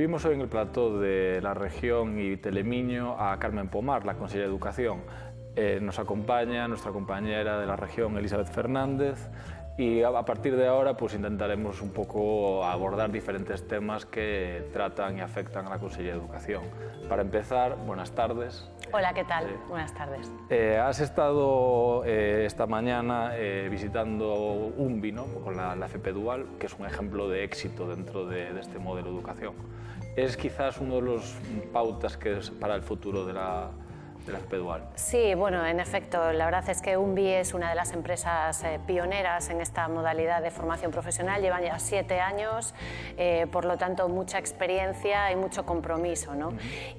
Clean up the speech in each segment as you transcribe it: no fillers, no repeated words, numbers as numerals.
Recibimos hoy en el plató de la región y Telemiño a Carmen Pomar, la consellera de Educación. Nos acompaña nuestra compañera de la región, Elizabeth Fernández, y a partir de ahora pues intentaremos un poco abordar diferentes temas que tratan y afectan a la Consellería de Educación. Para empezar, buenas tardes. Hola, ¿qué tal? Buenas tardes. Has estado esta mañana visitando UNVI, ¿no? Con la FP Dual, que es un ejemplo de éxito dentro de este modelo de educación. Es quizás uno de los pautas que es para el futuro de la FP Dual. Sí, bueno, en efecto, la verdad es que UNVI es una de las empresas pioneras en esta modalidad de formación profesional. Llevan ya 7 años, por lo tanto, mucha experiencia y mucho compromiso, ¿no?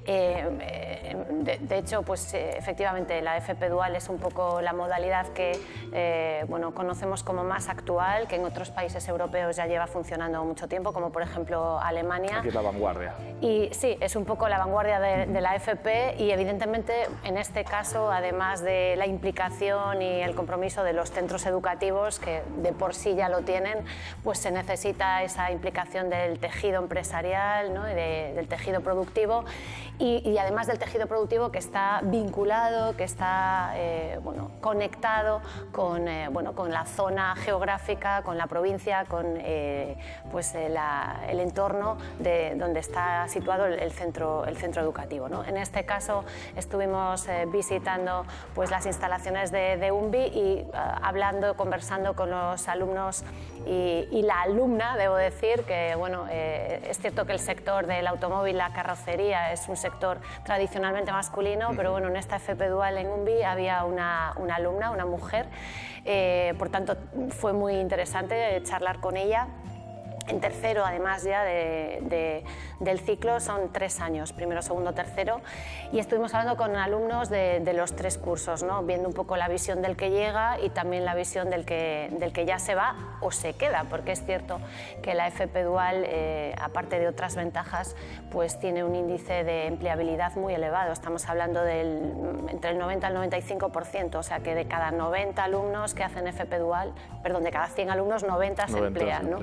De hecho, pues efectivamente, la FP Dual es un poco la modalidad que bueno, conocemos como más actual, que en otros países europeos ya lleva funcionando mucho tiempo, como por ejemplo Alemania. Aquí es la vanguardia. Y sí, es un poco la vanguardia de la FP y evidentemente en este caso, además de la implicación y el compromiso de los centros educativos, que de por sí ya lo tienen, pues se necesita esa implicación del tejido empresarial, ¿no? Y del tejido productivo y además del tejido productivo que está vinculado, que está bueno, conectado con, bueno, con la zona geográfica, con la provincia, con pues, el entorno de donde está situado el centro educativo, ¿no? En este caso estuvimos visitando pues, las instalaciones de UNVI y conversando con los alumnos y la alumna, debo decir, que bueno, es cierto que el sector del automóvil, la carrocería, es un sector tradicionalmente masculino, pero bueno, en esta FP Dual en UNVI había una alumna, una mujer, por tanto fue muy interesante charlar con ella. En tercero, además ya del ciclo, son 3 años, primero, segundo, tercero, y estuvimos hablando con alumnos de los 3 cursos, ¿no? Viendo un poco la visión del que llega y también la visión del que ya se va o se queda, porque es cierto que la FP Dual, aparte de otras ventajas, pues tiene un índice de empleabilidad muy elevado. Estamos hablando entre el 90 al 95%, o sea que de cada 90 alumnos que hacen FP Dual, perdón, de cada 100 alumnos, 90 se emplean, ¿no?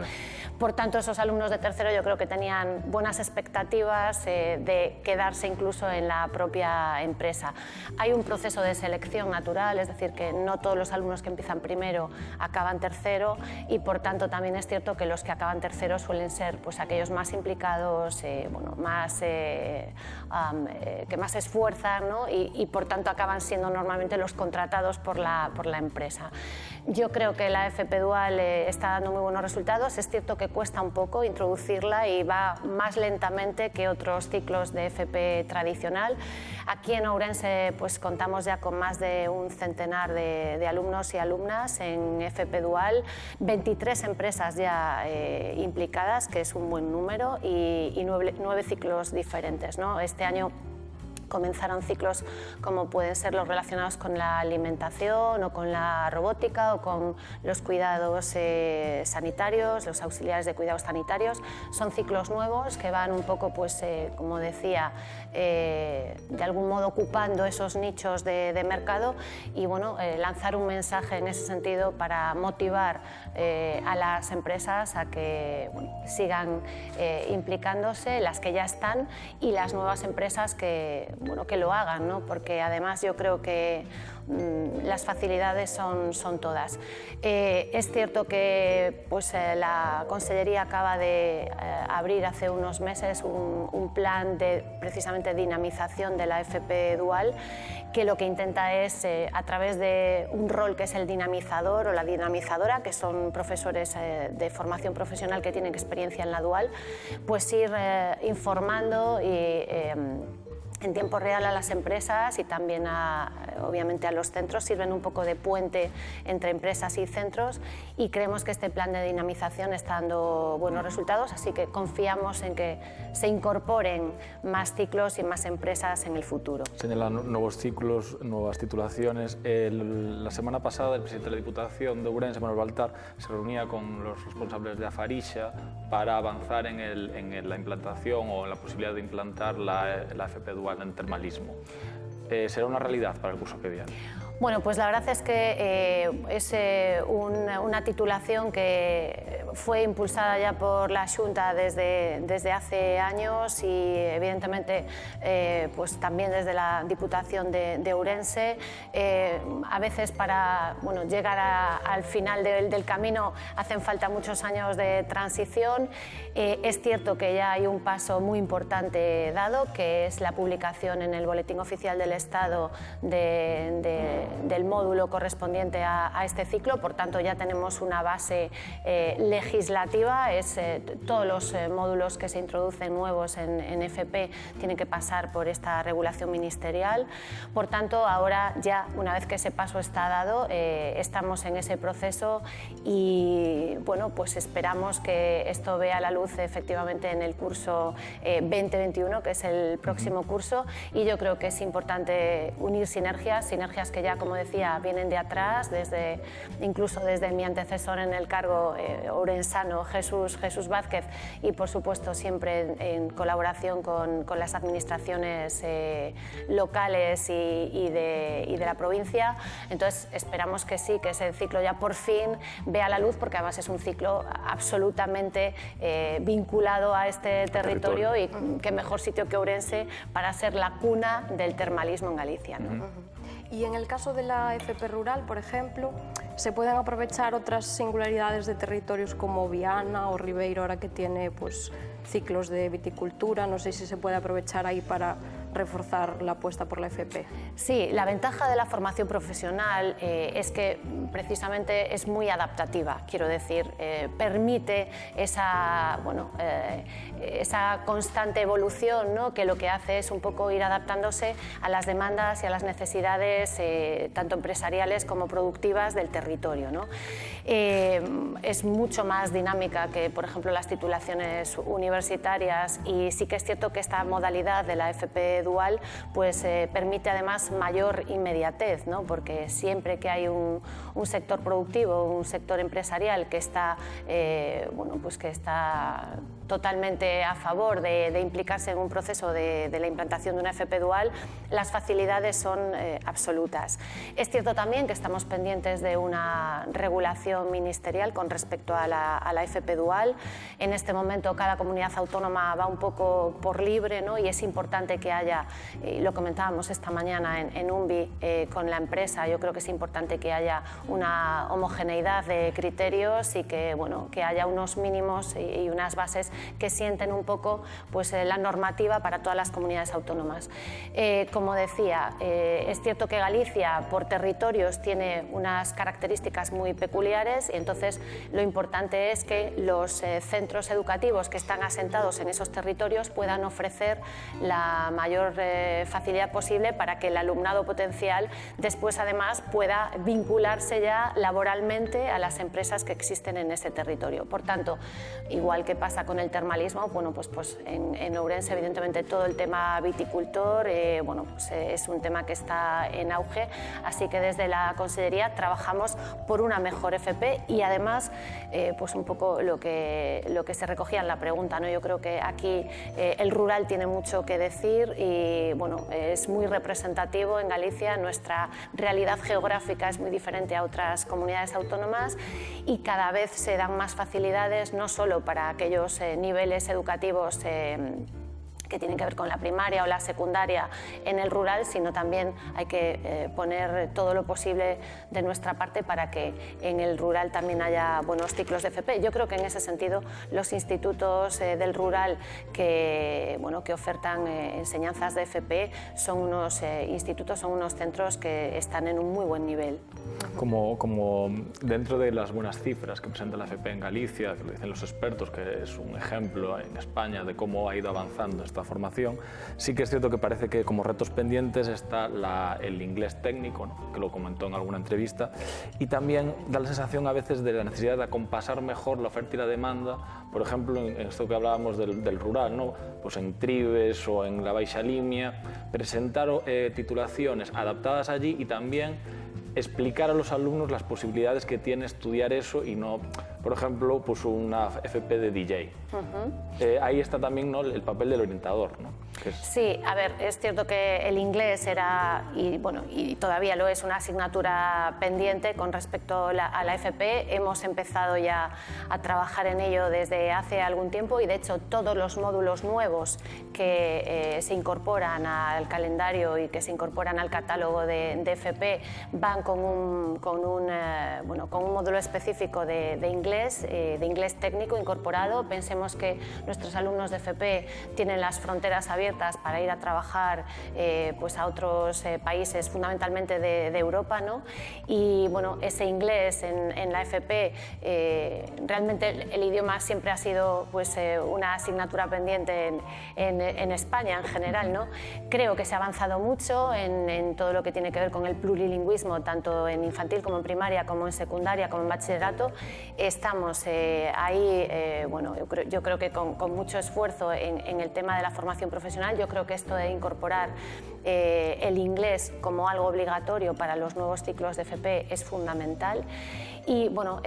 Por tanto, esos alumnos de tercero yo creo que tenían buenas expectativas de quedarse incluso en la propia empresa. Hay un proceso de selección natural, es decir, que no todos los alumnos que empiezan primero acaban tercero y por tanto también es cierto que los que acaban tercero suelen ser pues, aquellos más implicados, bueno, que más se esfuerzan, ¿no? y por tanto acaban siendo normalmente los contratados por la empresa. Yo creo que la FP Dual está dando muy buenos resultados. Es cierto que cuesta un poco introducirla y va más lentamente que otros ciclos de FP tradicional. Aquí en Ourense pues, contamos ya con más de un centenar de alumnos y alumnas en FP Dual, 23 empresas ya implicadas, que es un buen número, y 9 ciclos diferentes, ¿no? Este año comenzaron ciclos como pueden ser los relacionados con la alimentación o con la robótica o con los cuidados sanitarios, los auxiliares de cuidados sanitarios. Son ciclos nuevos que van un poco, pues, como decía, de algún modo ocupando esos nichos de mercado y bueno, lanzar un mensaje en ese sentido para motivar a las empresas a que bueno, sigan implicándose, las que ya están y las nuevas empresas que lo hagan, ¿no? Porque además yo creo que las facilidades son todas. Es cierto que pues, la Consellería acaba de abrir hace unos meses un plan de precisamente dinamización de la FP Dual, que lo que intenta es, a través de un rol que es el dinamizador o la dinamizadora, que son profesores de formación profesional que tienen experiencia en la Dual, pues ir informando y en tiempo real a las empresas y también obviamente a los centros, sirven un poco de puente entre empresas y centros y creemos que este plan de dinamización está dando buenos resultados, así que confiamos en que se incorporen más ciclos y más empresas en el futuro. Señalan nuevos ciclos, nuevas titulaciones. La semana pasada el presidente de la Diputación de Ourense, Manuel Baltar, se reunía con los responsables de Afarixa para avanzar en la implantación o en la posibilidad de implantar la FP Dual en termalismo. ¿Será una realidad para el curso que viene? Bueno, pues la verdad es que es una titulación que fue impulsada ya por la Xunta desde hace años y evidentemente pues también desde la Diputación de Ourense. A veces para llegar al final del camino hacen falta muchos años de transición. Es cierto que ya hay un paso muy importante dado, que es la publicación en el Boletín Oficial del Estado del módulo correspondiente a este ciclo. Por tanto, ya tenemos una base legislativa. Todos los módulos que se introducen nuevos en FP tienen que pasar por esta regulación ministerial. Por tanto, ahora ya, una vez que ese paso está dado, estamos en ese proceso y bueno, pues esperamos que esto vea la luz efectivamente en el curso 2021, que es el próximo curso, y yo creo que es importante unir sinergias que ya, como decía, vienen de atrás, incluso desde mi antecesor en el cargo ourensano, Jesús Vázquez, y por supuesto siempre en colaboración con las administraciones locales y de la provincia. Entonces esperamos que sí, que ese ciclo ya por fin vea la luz, porque además es un ciclo absolutamente vinculado a este territorio y qué mejor sitio que Ourense para ser la cuna del termalismo en Galicia, ¿no? Y en el caso de la FP rural, por ejemplo, ¿se pueden aprovechar otras singularidades de territorios como Viana o Ribeiro, ahora que tiene pues, ciclos de viticultura? No sé si se puede aprovechar ahí para reforzar la apuesta por la FP. Sí, la ventaja de la formación profesional es que precisamente es muy adaptativa, quiero decir, permite esa constante evolución, ¿no? Que lo que hace es un poco ir adaptándose a las demandas y a las necesidades tanto empresariales como productivas del territorio, ¿no? Es mucho más dinámica que, por ejemplo, las titulaciones universitarias, y sí que es cierto que esta modalidad de la FP dual pues permite además mayor inmediatez, ¿no? Porque siempre que hay un sector productivo, un sector empresarial que está, pues que está totalmente a favor de implicarse en un proceso de la implantación de una FP dual, las facilidades son absolutas. Es cierto también que estamos pendientes de una regulación ministerial con respecto a la FP dual. En este momento cada comunidad autónoma va un poco por libre, ¿no? Y es importante que haya, lo comentábamos esta mañana en UNVI con la empresa, yo creo que es importante que haya una homogeneidad de criterios y que, que haya unos mínimos y unas bases que sienten un poco pues, la normativa para todas las comunidades autónomas. Como decía, es cierto que Galicia por territorios tiene unas características muy peculiares, y entonces lo importante es que los centros educativos que están asentados en esos territorios puedan ofrecer la mayor facilidad posible para que el alumnado potencial después además pueda vincularse ya laboralmente a las empresas que existen en ese territorio. Por tanto, igual que pasa con el termalismo, pues en Ourense evidentemente todo el tema viticultor es un tema que está en auge, así que desde la Consellería trabajamos por una mejor FP y además pues un poco lo que se recogía en la pregunta, ¿no? Yo creo que aquí el rural tiene mucho que decir y es muy representativo en Galicia. Nuestra realidad geográfica es muy diferente a otras comunidades autónomas y cada vez se dan más facilidades, no solo para aquellos niveles educativos que tienen que ver con la primaria o la secundaria en el rural, sino también hay que poner todo lo posible de nuestra parte para que en el rural también haya buenos ciclos de FP. Yo creo que en ese sentido los institutos del rural que ofertan enseñanzas de FP son unos institutos, son unos centros que están en un muy buen nivel. Como dentro de las buenas cifras que presenta la FP en Galicia, que lo dicen los expertos, que es un ejemplo en España de cómo ha ido avanzando esta formación, sí que es cierto que parece que como retos pendientes está el inglés técnico, ¿no? Que lo comentó en alguna entrevista, y también da la sensación a veces de la necesidad de acompasar mejor la oferta y la demanda, por ejemplo, en esto que hablábamos del rural, ¿no? Pues en Tribes o en la Baixa Limia, presentar titulaciones adaptadas allí y también explicar a los alumnos las posibilidades que tiene estudiar eso y no, por ejemplo, pues una FP de DJ. Ahí está también, ¿no?, el papel del orientador, ¿no? Sí, a ver, es cierto que el inglés era, y todavía lo es, una asignatura pendiente con respecto a la FP. Hemos empezado ya a trabajar en ello desde hace algún tiempo y, de hecho, todos los módulos nuevos que se incorporan al calendario y que se incorporan al catálogo de FP van con un módulo específico de inglés técnico incorporado. Pensemos que nuestros alumnos de FP tienen las fronteras abiertas para ir a trabajar pues a otros países, fundamentalmente de Europa, ¿no? Y bueno, ese inglés en la FP, realmente el idioma siempre ha sido pues, una asignatura pendiente en España en general, ¿no? Creo que se ha avanzado mucho en todo lo que tiene que ver con el plurilingüismo, tanto en infantil como en primaria, como en secundaria, como en bachillerato. Estamos ahí, bueno, yo creo que con mucho esfuerzo en el tema de la formación profesional. Yo creo que esto de incorporar el inglés como algo obligatorio para los nuevos ciclos de FP es fundamental. Y bueno,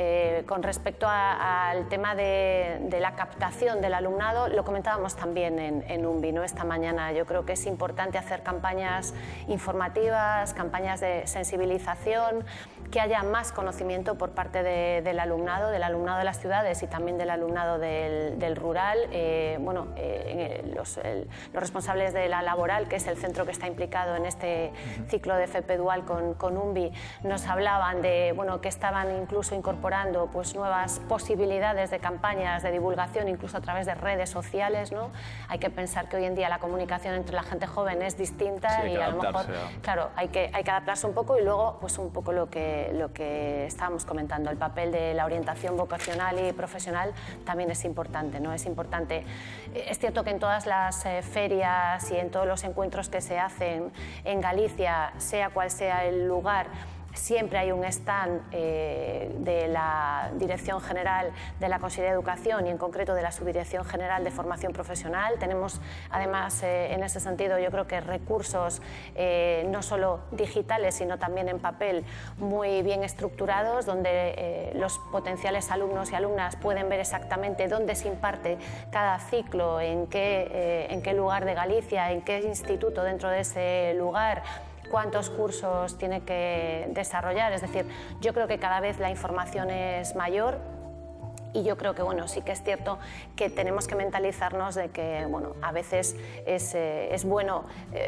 con respecto al tema de la captación del alumnado, lo comentábamos también en UNVI, ¿no?, esta mañana. Yo creo que es importante hacer campañas informativas, campañas de sensibilización, que haya más conocimiento por parte del alumnado de las ciudades y también del alumnado del rural. Bueno, los responsables de la laboral, que es el centro que está implicado en este ciclo de FP Dual con UNVI, nos hablaban de, bueno, que estaban incluso incorporando pues, nuevas posibilidades de campañas de divulgación, incluso a través de redes sociales, ¿no? Hay que pensar que hoy en día la comunicación entre la gente joven es distinta, y a lo mejor, claro, hay que adaptarse un poco. Y luego, pues un poco lo que estábamos comentando, el papel de la orientación vocacional y profesional también es importante, ¿no? Es importante. Es cierto que en todas las ferias y en todos los encuentros que se hacen en Galicia, sea cual sea el lugar, siempre hay un stand de la Dirección General de la Consellería de Educación y en concreto de la Subdirección General de Formación Profesional. Tenemos además en ese sentido yo creo que recursos no solo digitales sino también en papel muy bien estructurados, donde los potenciales alumnos y alumnas pueden ver exactamente dónde se imparte cada ciclo, en qué lugar de Galicia, en qué instituto dentro de ese lugar, cuántos cursos tiene que desarrollar. Es decir, yo creo que cada vez la información es mayor. Y yo creo que bueno, sí que es cierto que tenemos que mentalizarnos de que bueno, a veces es bueno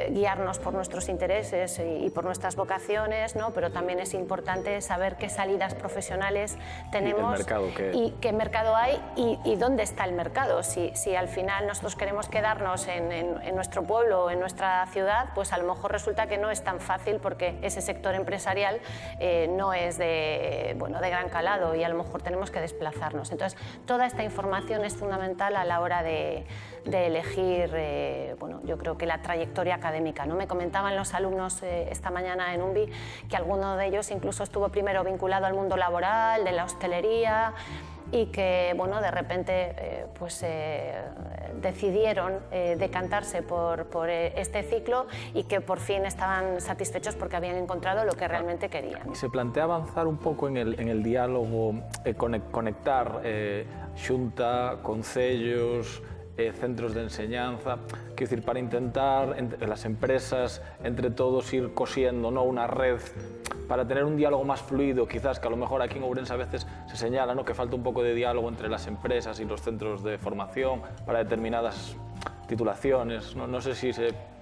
guiarnos por nuestros intereses y por nuestras vocaciones, ¿no? Pero también es importante saber qué salidas profesionales tenemos y qué mercado hay y dónde está el mercado. Si al final nosotros queremos quedarnos en nuestro pueblo o en nuestra ciudad, pues a lo mejor resulta que no es tan fácil porque ese sector empresarial no es de gran calado y a lo mejor tenemos que desplazarnos. Entonces, toda esta información es fundamental a la hora de elegir, bueno, yo creo que la trayectoria académica, ¿no? Me comentaban los alumnos esta mañana en UNVI que alguno de ellos incluso estuvo primero vinculado al mundo laboral, de la hostelería, y que bueno, de repente decidieron decantarse por este ciclo y que por fin estaban satisfechos porque habían encontrado lo que realmente querían. ¿Y se plantea avanzar un pouco en el diálogo, conectar Xunta, concellos, centros de enseñanza, quiero decir, para intentar las empresas entre todos ir cosiendo, ¿no?, una red para tener un diálogo más fluido, quizás, que a lo mejor aquí en Ourense a veces se señala, ¿no?, que falta un poco de diálogo entre las empresas y los centros de formación para determinadas titulaciones, no sé si se...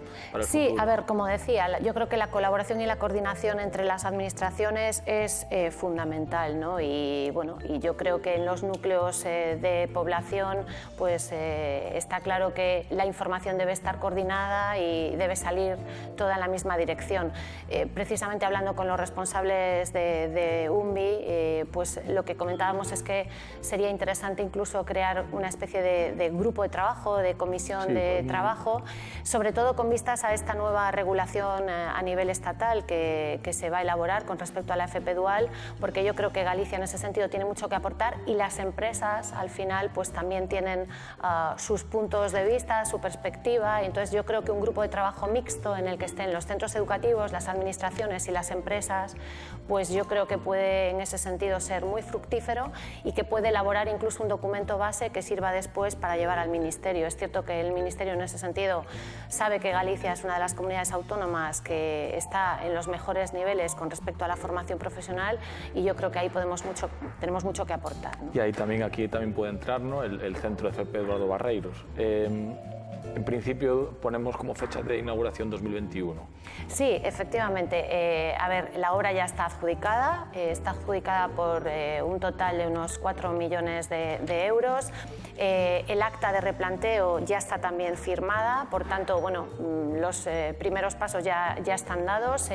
Sí, a ver, como decía, yo creo que la colaboración y la coordinación entre las administraciones es fundamental, ¿no? Y bueno, y yo creo que en los núcleos de población pues está claro que la información debe estar coordinada y debe salir toda en la misma dirección. Precisamente hablando con los responsables de UNVI, pues lo que comentábamos es que sería interesante incluso crear una especie de grupo de trabajo, de comisión de trabajo, sobre todo con vistas vistas a esta nueva regulación a nivel estatal que se va a elaborar con respecto a la FP dual, porque yo creo que Galicia en ese sentido tiene mucho que aportar y las empresas al final pues también tienen sus puntos de vista, su perspectiva, y entonces yo creo que un grupo de trabajo mixto en el que estén los centros educativos, las administraciones y las empresas, pues yo creo que puede en ese sentido ser muy fructífero y que puede elaborar incluso un documento base que sirva después para llevar al Ministerio. Es cierto que el Ministerio en ese sentido sabe que Galicia es una de las comunidades autónomas que está en los mejores niveles con respecto a la formación profesional y yo creo que ahí tenemos mucho que aportar, ¿no? Y ahí también, aquí también puede entrar, ¿no?, el Centro FP Eduardo Barreiros. En principio ponemos como fecha de inauguración 2021. Sí, efectivamente. A ver, la obra ya está adjudicada por un total de unos 4 millones de euros. El acta de replanteo ya está también firmada, por tanto, bueno, los primeros pasos ya están dados.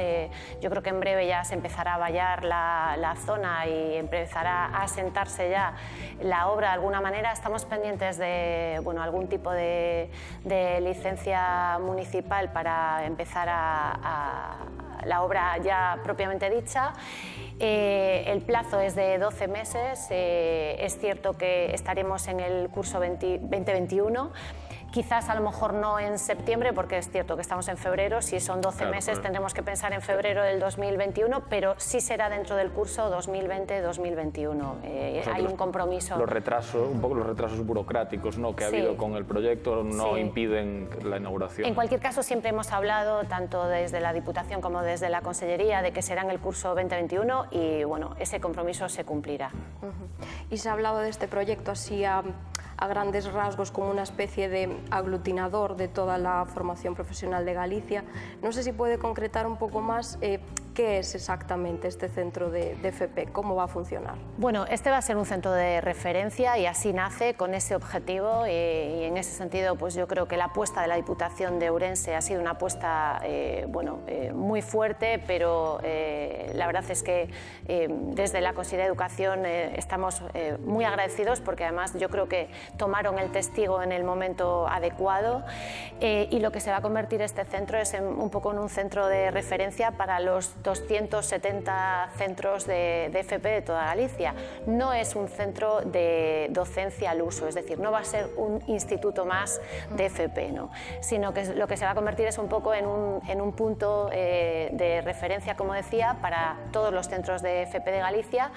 Yo creo que en breve ya se empezará a vallar la zona y empezará a asentarse ya la obra de alguna manera. Estamos pendientes de, bueno, algún tipo de licencia municipal para empezar la obra ya propiamente dicha. El plazo es de 12 meses, es cierto que estaremos en el curso 2021, quizás a lo mejor no en septiembre, porque es cierto que estamos en febrero, si son 12 meses tendremos que pensar en febrero del 2021, pero sí será dentro del curso 2020-2021. Hay un compromiso. Un poco los retrasos burocráticos, ¿no?, que ha habido con el proyecto no impiden la inauguración. En cualquier caso, siempre hemos hablado, tanto desde la Diputación como desde la Consellería, de que será en el curso 2021 y bueno, ese compromiso se cumplirá. Y se ha hablado de este proyecto así a grandes rasgos como una especie de aglutinador de toda la formación profesional de Galicia. No sé si puede concretar un poco más qué es exactamente este centro de FP, cómo va a funcionar. Bueno, este va a ser un centro de referencia y así nace con ese objetivo y en ese sentido pues yo creo que la apuesta de la Diputación de Ourense ha sido una apuesta muy fuerte, pero la verdad es que desde la Consellería de Educación estamos muy agradecidos porque además yo creo que tomaron el testigo en el momento adecuado y lo que se va a convertir este centro es un poco en un centro de referencia para los 270 centros de FP de toda Galicia. No es un centro de docencia al uso, es decir, no va a ser un instituto más de FP, ¿no?, sino que lo que se va a convertir es un poco en un punto de referencia, como decía, para todos los centros de FP de Galicia.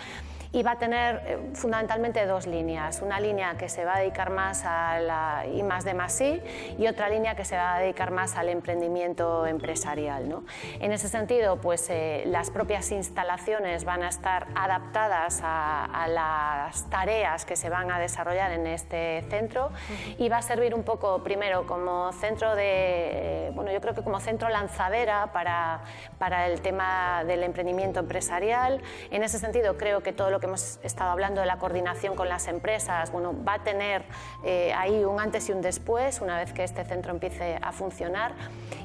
Y va a tener fundamentalmente dos líneas, una línea que se va a dedicar más a la I+D+I y otra línea que se va a dedicar más al emprendimiento empresarial, ¿no? En ese sentido, pues las propias instalaciones van a estar adaptadas a las tareas que se van a desarrollar en este centro y va a servir un poco primero como centro yo creo que como centro lanzadera para el tema del emprendimiento empresarial. En ese sentido, creo que todo lo que hemos estado hablando de la coordinación con las empresas, bueno, va a tener ahí un antes y un después una vez que este centro empiece a funcionar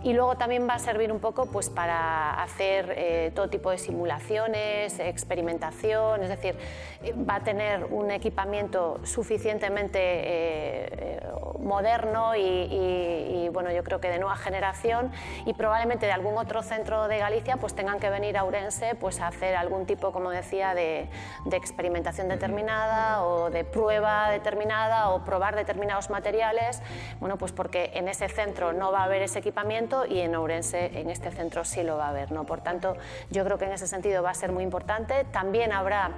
y luego también va a servir un poco pues para hacer todo tipo de simulaciones, experimentación, es decir, va a tener un equipamiento suficientemente moderno y bueno, yo creo que de nueva generación y probablemente de algún otro centro de Galicia pues tengan que venir a Ourense pues a hacer algún tipo, como decía, de experimentación determinada o de prueba determinada o probar determinados materiales, bueno, pues porque en ese centro no va a haber ese equipamiento y en Ourense en este centro sí lo va a haber, ¿no? Por tanto, yo creo que en ese sentido va a ser muy importante. También habrá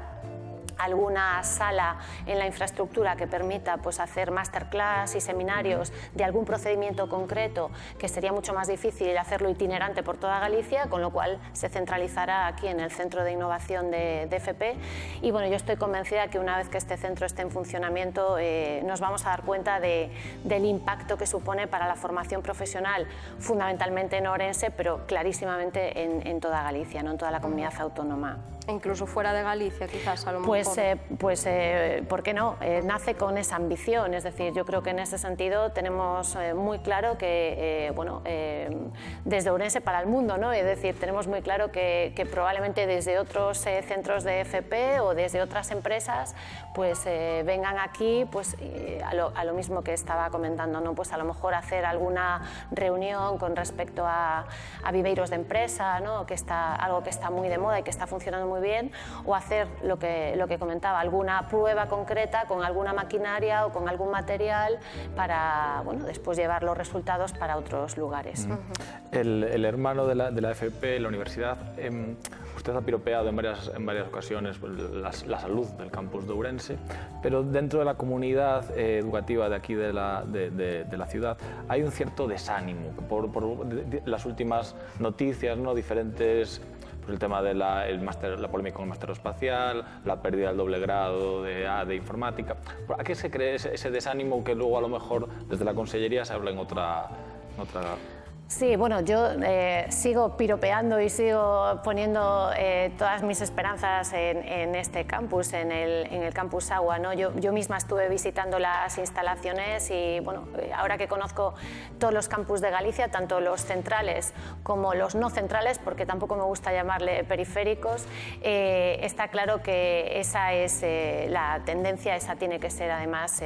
alguna sala en la infraestructura que permita pues, hacer masterclass y seminarios de algún procedimiento concreto que sería mucho más difícil hacerlo itinerante por toda Galicia, con lo cual se centralizará aquí en el Centro de Innovación de FP y bueno, yo estoy convencida que una vez que este centro esté en funcionamiento nos vamos a dar cuenta del impacto que supone para la formación profesional, fundamentalmente en Ourense, pero clarísimamente en toda Galicia, ¿no?, en toda la comunidad autónoma. E incluso fuera de Galicia, quizás, a lo mejor. Pues ¿por qué no? Nace con esa ambición, es decir, yo creo que en ese sentido tenemos muy claro que, desde Ourense para el mundo, ¿no? Es decir, tenemos muy claro que probablemente desde otros centros de FP o desde otras empresas, pues vengan aquí, pues a lo mismo que estaba comentando, ¿no? Pues a lo mejor hacer alguna reunión con respecto a viveiros de empresa, ¿no? Algo que está muy de moda y que está funcionando muy bien, o hacer lo que comentaba, alguna prueba concreta con alguna maquinaria o con algún material para, bueno, después llevar los resultados para otros lugares. El hermano de la FP, la universidad, usted ha piropeado en varias ocasiones la salud del campus de Ourense, pero dentro de la comunidad educativa de aquí de la ciudad hay un cierto desánimo por las últimas noticias, ¿no? Diferentes, pues el tema de la polémica con el máster espacial, la pérdida del doble grado de informática. ¿A qué se cree ese desánimo que luego a lo mejor desde la consellería se habla en otra... Sí, bueno, yo sigo piropeando y sigo poniendo todas mis esperanzas en este campus, en el campus Agua, ¿no? Yo misma estuve visitando las instalaciones y, bueno, ahora que conozco todos los campus de Galicia, tanto los centrales como los no centrales, porque tampoco me gusta llamarle periféricos, está claro que esa es la tendencia, esa tiene que ser además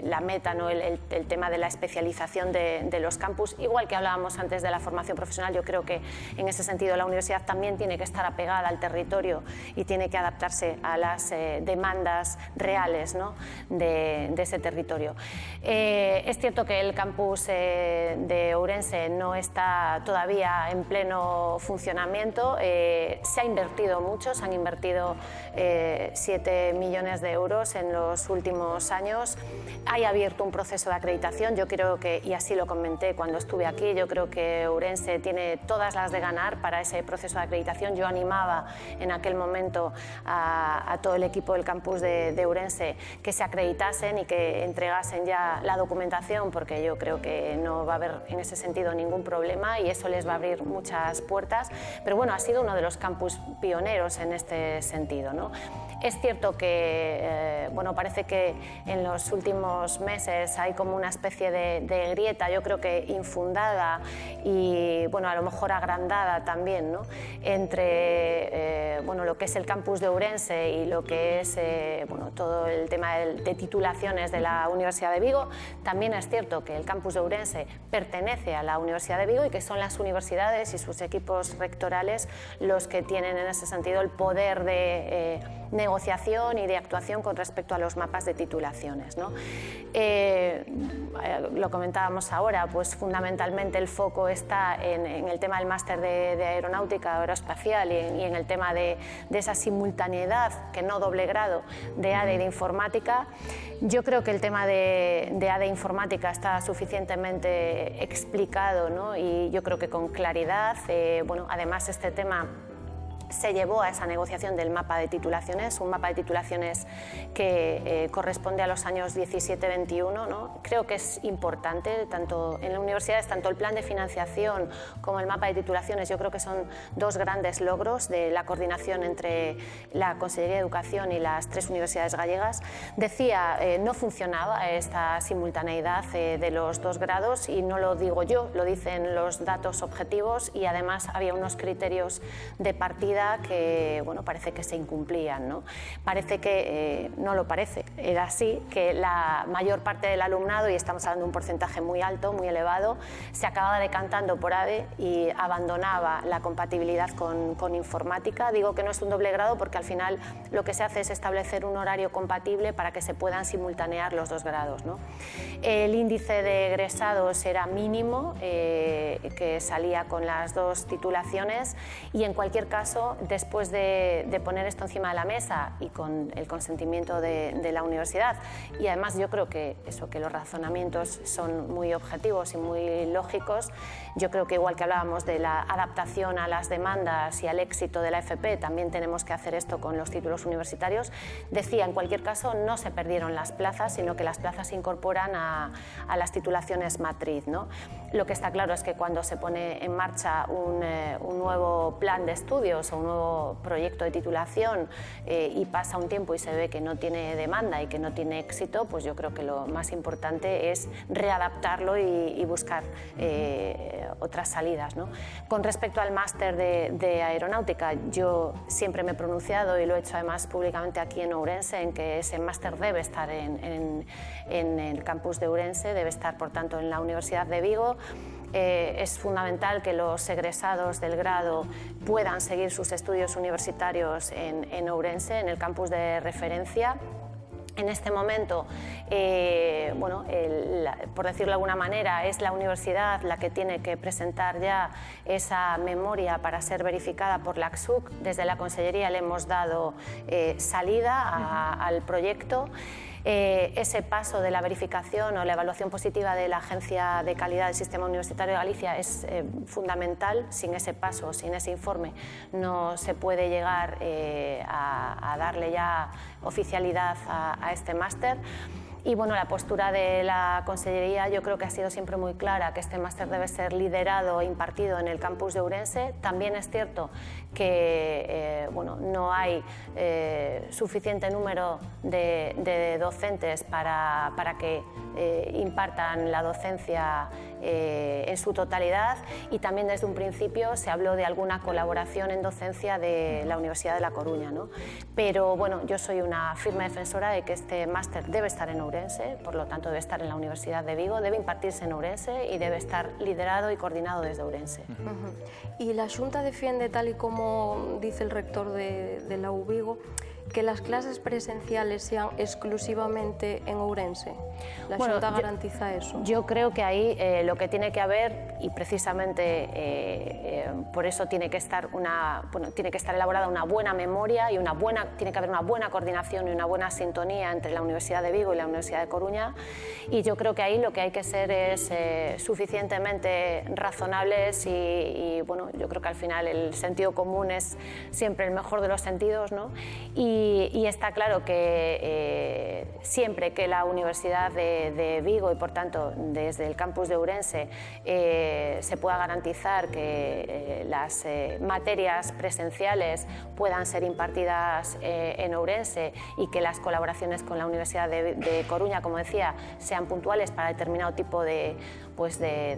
la meta, ¿no? El tema de la especialización de los campus, igual que hablábamos antes de la formación profesional. Yo creo que en ese sentido la universidad también tiene que estar apegada al territorio y tiene que adaptarse a las demandas reales, ¿no? de ese territorio. Es cierto que el campus de Ourense no está todavía en pleno funcionamiento. Se ha invertido mucho, se han invertido 7 millones de euros en los últimos años. Hay abierto un proceso de acreditación. Yo creo que, y así lo comenté cuando estuve aquí, yo creo que Ourense tiene todas las de ganar para ese proceso de acreditación. Yo animaba en aquel momento a todo el equipo del campus de Ourense que se acreditasen y que entregasen ya la documentación, porque yo creo que no va a haber en ese sentido ningún problema y eso les va a abrir muchas puertas. Pero bueno, ha sido uno de los campus pioneros en este sentido, ¿no? Es cierto que bueno, parece que en los últimos meses hay como una especie de grieta, yo creo que infundada y, bueno, a lo mejor agrandada también, ¿no? Entre bueno, lo que es el campus de Ourense y lo que es bueno, todo el tema de titulaciones de la Universidad de Vigo. También es cierto que el campus de Ourense pertenece a la Universidad de Vigo y que son las universidades y sus equipos rectorales los que tienen en ese sentido el poder de negociación y de actuación con respecto a los mapas de titulaciones, ¿no? Lo comentábamos ahora, pues fundamentalmente el foco está en el tema del máster de aeronáutica aeroespacial y en el tema de esa simultaneidad, que no doble grado, de ADE y de informática. Yo creo que el tema de ADE e informática está suficientemente explicado, ¿no? Y yo creo que con claridad. Bueno, además este tema se llevó a esa negociación del mapa de titulaciones, un mapa de titulaciones que corresponde a los años 17-21, ¿no? Creo que es importante, tanto en las universidades, tanto el plan de financiación como el mapa de titulaciones, yo creo que son dos grandes logros de la coordinación entre la Consellería de Educación y las 3 universidades gallegas. Decía, no funcionaba esta simultaneidad de los 2 grados y no lo digo yo, lo dicen los datos objetivos y además había unos criterios de partida que, bueno, parece que se incumplían, ¿no? Parece que, no lo parece, era así, que la mayor parte del alumnado, y estamos hablando de un porcentaje muy alto, muy elevado, se acababa decantando por ADE y abandonaba la compatibilidad con informática. Digo que no es un doble grado porque al final lo que se hace es establecer un horario compatible para que se puedan simultanear los 2 grados, ¿no? El índice de egresados era mínimo, que salía con las 2 titulaciones y en cualquier caso, después de poner esto encima de la mesa y con el consentimiento de la universidad, y además yo creo que los razonamientos son muy objetivos y muy lógicos, yo creo que igual que hablábamos de la adaptación a las demandas y al éxito de la FP, también tenemos que hacer esto con los títulos universitarios. Decía, en cualquier caso, no se perdieron las plazas, sino que las plazas se incorporan a las titulaciones matriz, ¿no? Lo que está claro es que cuando se pone en marcha un nuevo plan de estudios un nuevo proyecto de titulación y pasa un tiempo y se ve que no tiene demanda y que no tiene éxito, pues yo creo que lo más importante es readaptarlo y buscar otras salidas, ¿no? Con respecto al máster de aeronáutica, yo siempre me he pronunciado y lo he hecho además públicamente aquí en Ourense, en que ese máster debe estar en el campus de Ourense, debe estar por tanto en la Universidad de Vigo. Es fundamental que los egresados del grado puedan seguir sus estudios universitarios en Ourense, en el campus de referencia. En este momento, bueno, por decirlo de alguna manera, es la universidad la que tiene que presentar ya esa memoria para ser verificada por la ACSUC. Desde la Consellería le hemos dado salida al proyecto. Ese paso de la verificación o la evaluación positiva de la Agencia de Calidad del Sistema Universitario de Galicia es fundamental. Sin ese paso, sin ese informe, no se puede llegar a darle ya oficialidad a este máster. Y bueno, la postura de la Consellería yo creo que ha sido siempre muy clara, que este máster debe ser liderado e impartido en el campus de Ourense. También es cierto que bueno, no hay suficiente número de docentes para que impartan la docencia en su totalidad, y también desde un principio se habló de alguna colaboración en docencia de la Universidad de La Coruña, ¿no? Pero bueno, yo soy una firme defensora de que este máster debe estar en Ourense, por lo tanto debe estar en la Universidad de Vigo, debe impartirse en Ourense y debe estar liderado y coordinado desde Ourense. Y la Xunta defiende, tal y como dice el rector de la UVigo, que las clases presenciales sean exclusivamente en Ourense. ¿La Xunta garantiza eso? Yo creo que ahí lo que tiene que haber, y precisamente por eso tiene que estar elaborada una buena memoria y tiene que haber una buena coordinación y una buena sintonía entre la Universidad de Vigo y la Universidad de Coruña, y yo creo que ahí lo que hay que ser es suficientemente razonables y bueno, yo creo que al final el sentido común es siempre el mejor de los sentidos, ¿no? Y está claro que siempre que la Universidad de Vigo y por tanto desde el campus de Ourense se pueda garantizar que las materias presenciales puedan ser impartidas en Ourense y que las colaboraciones con la Universidad de Coruña, como decía, sean puntuales para determinado tipo de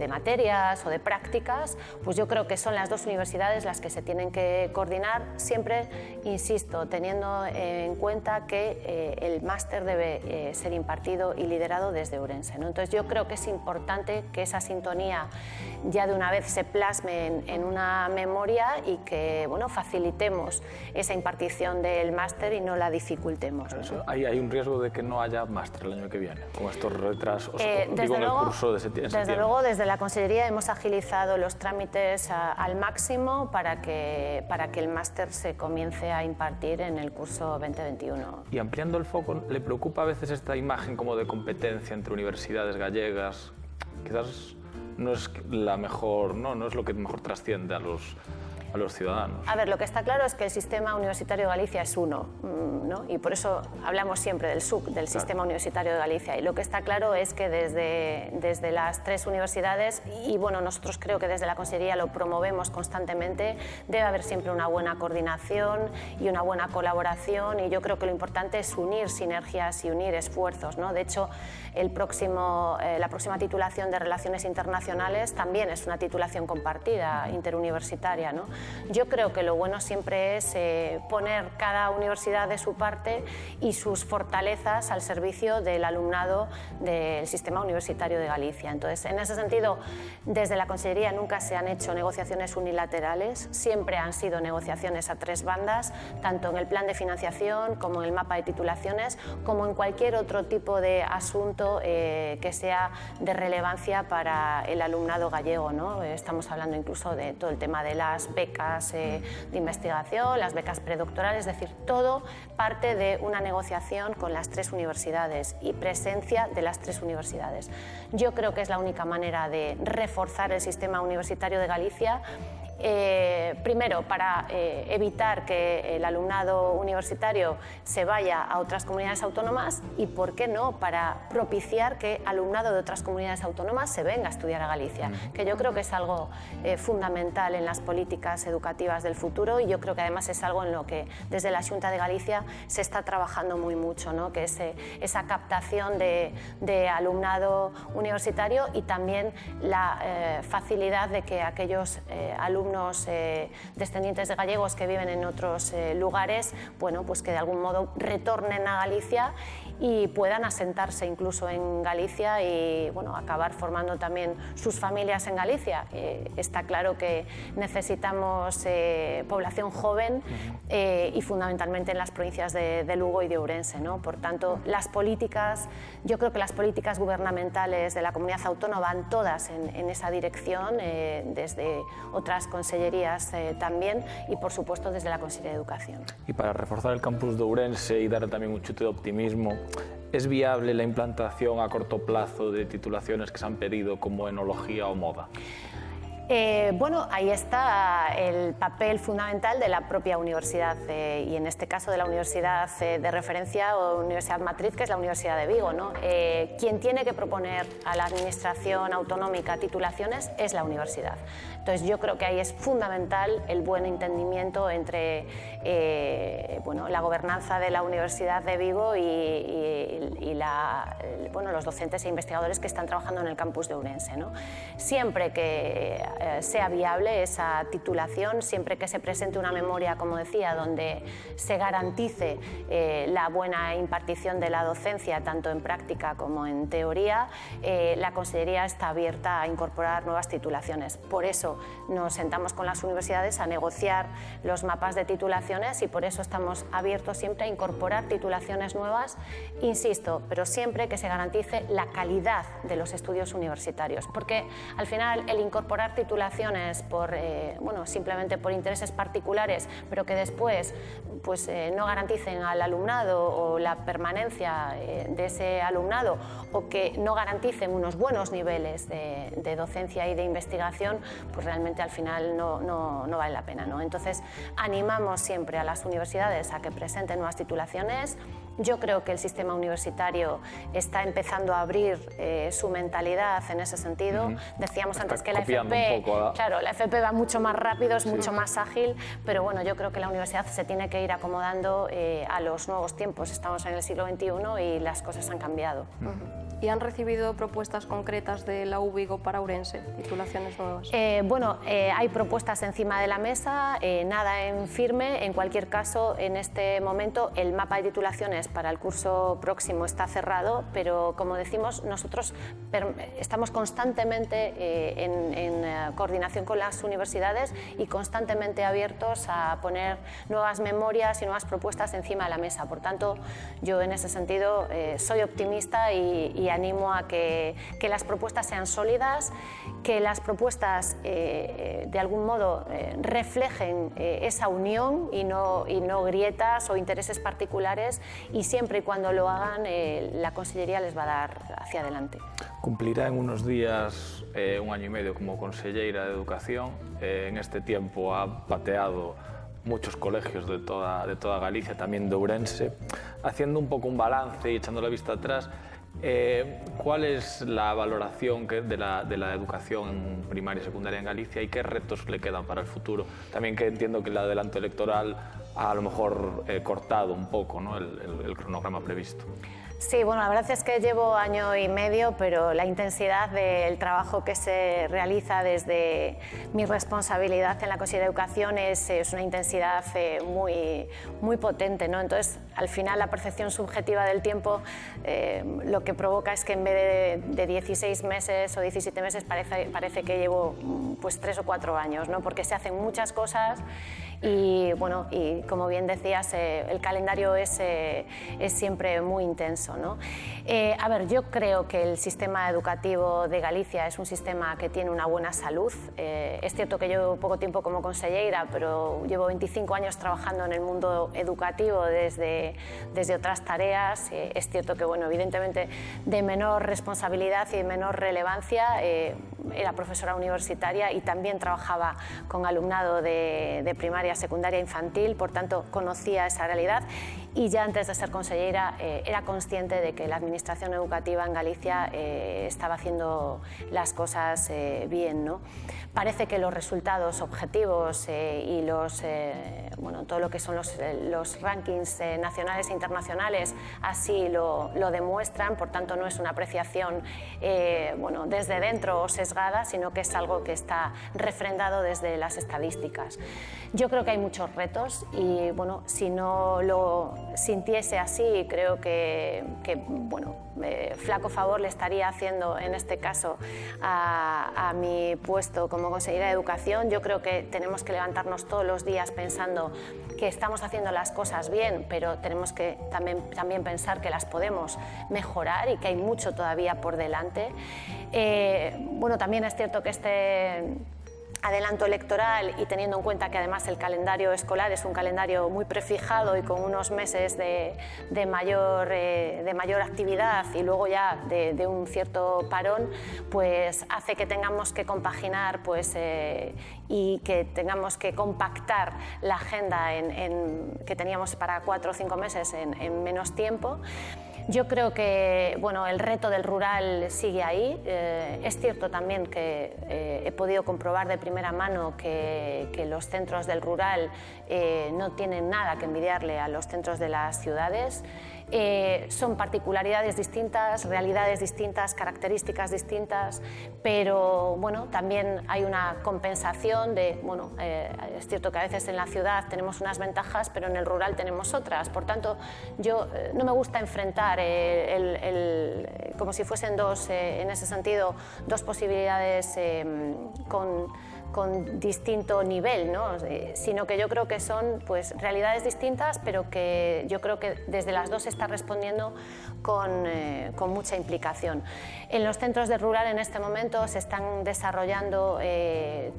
materias o de prácticas, pues yo creo que son las dos universidades las que se tienen que coordinar, siempre, insisto, teniendo en cuenta que el máster debe ser impartido y liderado desde Ourense, ¿no? Entonces yo creo que es importante que esa sintonía ya de una vez se plasme en una memoria y que bueno, facilitemos esa impartición del máster y no la dificultemos, ¿no? ¿Hay un riesgo de que no haya máster el año que viene con estos retrasos? Desde en el curso de septiembre. Desde luego, desde la Consellería hemos agilizado los trámites al máximo para que el máster se comience a impartir en el curso 2021. Y ampliando el foco, ¿le preocupa a veces esta imagen como de competencia entre universidades gallegas? Quizás no es la mejor, no es lo que mejor trasciende a los ciudadanos. A ver, lo que está claro es que el sistema universitario de Galicia es uno, ¿no? Y por eso hablamos siempre del SUC, del Sistema Universitario de Galicia. Y lo que está claro es que desde las tres universidades, y bueno, nosotros creo que desde la Consellería lo promovemos constantemente, debe haber siempre una buena coordinación y una buena colaboración, y yo creo que lo importante es unir sinergias y unir esfuerzos, ¿no? De hecho, la próxima titulación de Relaciones Internacionales también es una titulación compartida, interuniversitaria, ¿no? Yo creo que lo bueno siempre es poner cada universidad de su parte y sus fortalezas al servicio del alumnado del Sistema Universitario de Galicia. Entonces, en ese sentido, desde la Consellería nunca se han hecho negociaciones unilaterales, siempre han sido negociaciones a tres bandas, tanto en el plan de financiación como en el mapa de titulaciones, como en cualquier otro tipo de asunto que sea de relevancia para el alumnado gallego, ¿no? Estamos hablando incluso de todo el tema de las becas de investigación, las becas predoctorales, es decir, todo parte de una negociación con las tres universidades y presencia de las tres universidades. Yo creo que es la única manera de reforzar el sistema universitario de Galicia Primero, para evitar que el alumnado universitario se vaya a otras comunidades autónomas y, ¿por qué no?, para propiciar que alumnado de otras comunidades autónomas se venga a estudiar a Galicia, que yo creo que es algo fundamental en las políticas educativas del futuro, y yo creo que además es algo en lo que desde la Xunta de Galicia se está trabajando muy mucho, ¿no?, que es esa captación de alumnado universitario, y también la facilidad de que aquellos alumnos descendientes de gallegos que viven en otros lugares, bueno, pues que de algún modo retornen a Galicia y puedan asentarse incluso en Galicia y, bueno, acabar formando también sus familias en Galicia. Está claro que necesitamos población joven y fundamentalmente en las provincias de Lugo y de Ourense, ¿no? Por tanto, las políticas, yo creo que las políticas gubernamentales de la comunidad autónoma van todas en esa dirección, desde otras consellerías también, y por supuesto desde la Consellería de Educación. Y para reforzar el campus de Ourense y dar también un chute de optimismo, ¿es viable la implantación a corto plazo de titulaciones que se han pedido como enología o moda? Bueno, ahí está el papel fundamental de la propia universidad y en este caso de la universidad de referencia o universidad matriz, que es la Universidad de Vigo, ¿no? Quien tiene que proponer a la administración autonómica titulaciones es la universidad. Entonces yo creo que ahí es fundamental el buen entendimiento entre bueno, la gobernanza de la Universidad de Vigo y bueno, los docentes e investigadores que están trabajando en el campus de Ourense, ¿no? Siempre que sea viable esa titulación, siempre que se presente una memoria, como decía, donde se garantice la buena impartición de la docencia, tanto en práctica como en teoría, la Consellería está abierta a incorporar nuevas titulaciones. Por eso nos sentamos con las universidades a negociar los mapas de titulaciones y por eso estamos abiertos siempre a incorporar titulaciones nuevas, insisto, pero siempre que se garantice la calidad de los estudios universitarios, porque al final el incorporar titulaciones por, bueno, simplemente por intereses particulares, pero que después pues, no garanticen al alumnado o la permanencia de ese alumnado, o que no garanticen unos buenos niveles de docencia y de investigación, pues realmente al final no vale la pena, ¿no? Entonces animamos siempre a las universidades a que presenten nuevas titulaciones. Yo creo que el sistema universitario está empezando a abrir su mentalidad en ese sentido. Decíamos antes que la FP, claro, la FP va mucho más rápido, es mucho más ágil, pero bueno, yo creo que la universidad se tiene que ir acomodando a los nuevos tiempos. Estamos en el siglo XXI y las cosas han cambiado. ¿Y han recibido propuestas concretas de la U Vigo para Ourense, titulaciones nuevas? Bueno, hay propuestas encima de la mesa, nada en firme. En cualquier caso, en este momento el mapa de titulaciones para el curso próximo está cerrado, pero como decimos, nosotros estamos constantemente en coordinación con las universidades y constantemente abiertos a poner nuevas memorias y nuevas propuestas encima de la mesa. Por tanto, yo en ese sentido soy optimista y animo a que las propuestas sean sólidas, que las propuestas de algún modo reflejen esa unión y no grietas o intereses particulares, y siempre y cuando lo hagan la Consellería les va a dar hacia adelante. Cumplirá en unos días 1 año y medio como conselleira de Educación. En este tiempo ha pateado muchos colegios de toda Galicia, también de Ourense. Haciendo un poco un balance y echando la vista atrás, ¿cuál es la valoración de la educación primaria y secundaria en Galicia y qué retos le quedan para el futuro? También que entiendo que el adelanto electoral ha a lo mejor cortado un poco, ¿no?, el cronograma previsto. Sí, bueno, la verdad es que llevo 1 año y medio, pero la intensidad del trabajo que se realiza desde mi responsabilidad en la Consellería de Educación es una intensidad muy potente, ¿no? Entonces, al final, la percepción subjetiva del tiempo lo que provoca es que en vez de 16 meses o 17 meses parece que llevo pues 3 o 4 años, ¿no? Porque se hacen muchas cosas y, bueno, y como bien decías, el calendario es siempre muy intenso, ¿no? A ver, yo creo que el sistema educativo de Galicia es un sistema que tiene una buena salud. Es cierto que llevo poco tiempo como consellera, pero llevo 25 años trabajando en el mundo educativo desde otras tareas. Es cierto que, bueno, evidentemente de menor responsabilidad y de menor relevancia. Era profesora universitaria y también trabajaba con alumnado de primaria, secundaria, infantil, por tanto conocía esa realidad y ya antes de ser consellera era consciente de que la administración educativa en Galicia estaba haciendo las cosas bien, ¿no? Parece que los resultados objetivos y bueno, todo lo que son los rankings nacionales e internacionales así lo demuestran, por tanto no es una apreciación bueno, desde dentro o sesgada, sino que es algo que está refrendado desde las estadísticas. Yo creo que hay muchos retos y bueno, si no lo sintiese así, creo que bueno, flaco favor le estaría haciendo en este caso a mi puesto como consejera de Educación. Yo creo que tenemos que levantarnos todos los días pensando que estamos haciendo las cosas bien, pero tenemos que también pensar que las podemos mejorar y que hay mucho todavía por delante. Bueno, también es cierto que este adelanto electoral y teniendo en cuenta que además el calendario escolar es un calendario muy prefijado y con unos meses de mayor actividad y luego ya de un cierto parón, pues hace que tengamos que compaginar pues, y que tengamos que compactar la agenda que teníamos para 4 o 5 meses en menos tiempo. Yo creo que bueno, el reto del rural sigue ahí. Es cierto también que he podido comprobar de primera mano que los centros del rural no tienen nada que envidiarle a los centros de las ciudades. Son particularidades distintas, realidades distintas, características distintas, pero bueno, también hay una compensación de, bueno, es cierto que a veces en la ciudad tenemos unas ventajas, pero en el rural tenemos otras. Por tanto, yo no me gusta enfrentar como si fuesen dos, en ese sentido, dos posibilidades con distinto nivel, ¿no? Sino que yo creo que son pues, realidades distintas, pero que yo creo que desde las dos se está respondiendo con mucha implicación. En los centros de rural en este momento se están desarrollando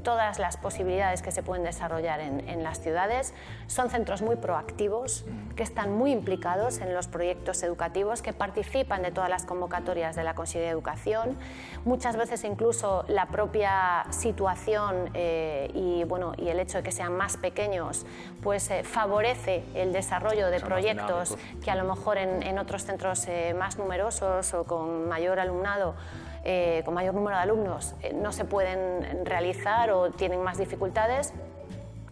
todas las posibilidades que se pueden desarrollar en las ciudades. Son centros muy proactivos, que están muy implicados en los proyectos educativos, que participan de todas las convocatorias de la Consellería de Educación. Muchas veces incluso la propia situación y el hecho de que sean más pequeños pues favorece el desarrollo de proyectos que a lo mejor en otros centros más numerosos o con mayor alumnado, con mayor número de alumnos, no se pueden realizar o tienen más dificultades.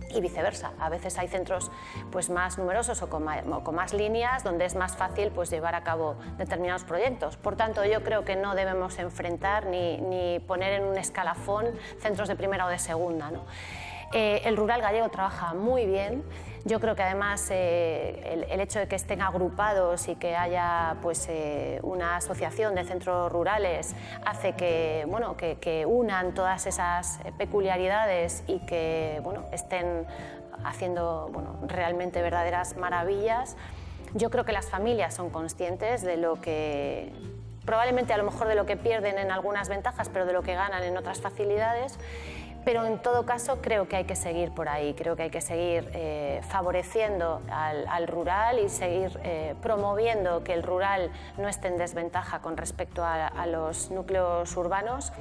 Y viceversa, a veces hay centros pues, más numerosos o con más líneas donde es más fácil pues, llevar a cabo determinados proyectos. Por tanto, yo creo que no debemos enfrentar ni poner en un escalafón centros de primera o de segunda, ¿no? El rural gallego trabaja muy bien. Yo creo que además el hecho de que estén agrupados y que haya pues, una asociación de centros rurales hace que, bueno, que unan todas esas peculiaridades y que bueno, estén haciendo bueno, realmente verdaderas maravillas. Yo creo que las familias son conscientes de lo que, probablemente a lo mejor de lo que pierden en algunas ventajas, pero de lo que ganan en otras facilidades. Pero en todo caso creo que hay que seguir por ahí, creo que hay que seguir favoreciendo al rural y seguir promoviendo que el rural no esté en desventaja con respecto a los núcleos urbanos.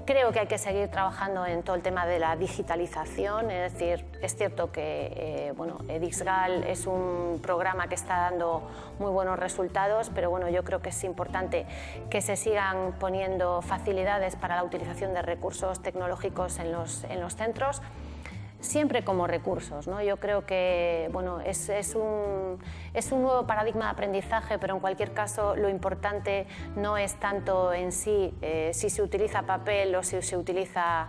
Creo que hay que seguir trabajando en todo el tema de la digitalización, es decir, es cierto que bueno, Edixgal es un programa que está dando muy buenos resultados, pero bueno, yo creo que es importante que se sigan poniendo facilidades para la utilización de recursos tecnológicos en los centros, siempre como recursos, ¿no? Yo creo que bueno, es un nuevo paradigma de aprendizaje, pero en cualquier caso lo importante no es tanto en sí si se utiliza papel o si se utiliza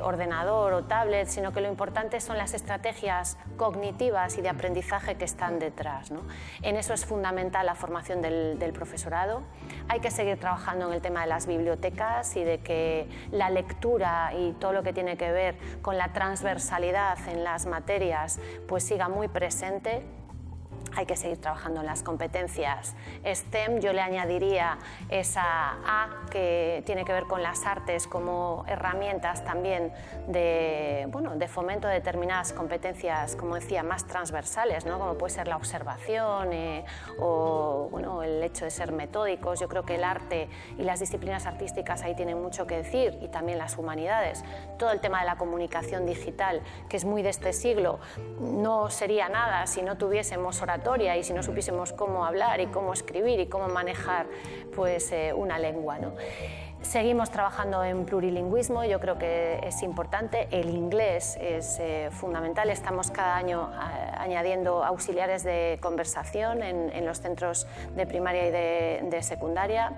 ordenador o tablet, sino que lo importante son las estrategias cognitivas y de aprendizaje que están detrás, ¿no? En eso es fundamental la formación del profesorado. Hay que seguir trabajando en el tema de las bibliotecas y de que la lectura y todo lo que tiene que ver con la transversalidad transversalidad en las materias pues siga muy presente. Hay que seguir trabajando en las competencias STEM. Yo le añadiría esa A que tiene que ver con las artes como herramientas también de, bueno, de fomento de determinadas competencias, como decía, más transversales, ¿no? Como puede ser la observación o bueno, el hecho de ser metódicos. Yo creo que el arte y las disciplinas artísticas ahí tienen mucho que decir, y también las humanidades. Todo el tema de la comunicación digital, que es muy de este siglo, no sería nada si no tuviésemos oratoria y si no supiésemos cómo hablar y cómo escribir y cómo manejar pues, una lengua, ¿no? Seguimos trabajando en plurilingüismo, yo creo que es importante. El inglés es fundamental. Estamos cada año añadiendo auxiliares de conversación en los centros de primaria y de secundaria.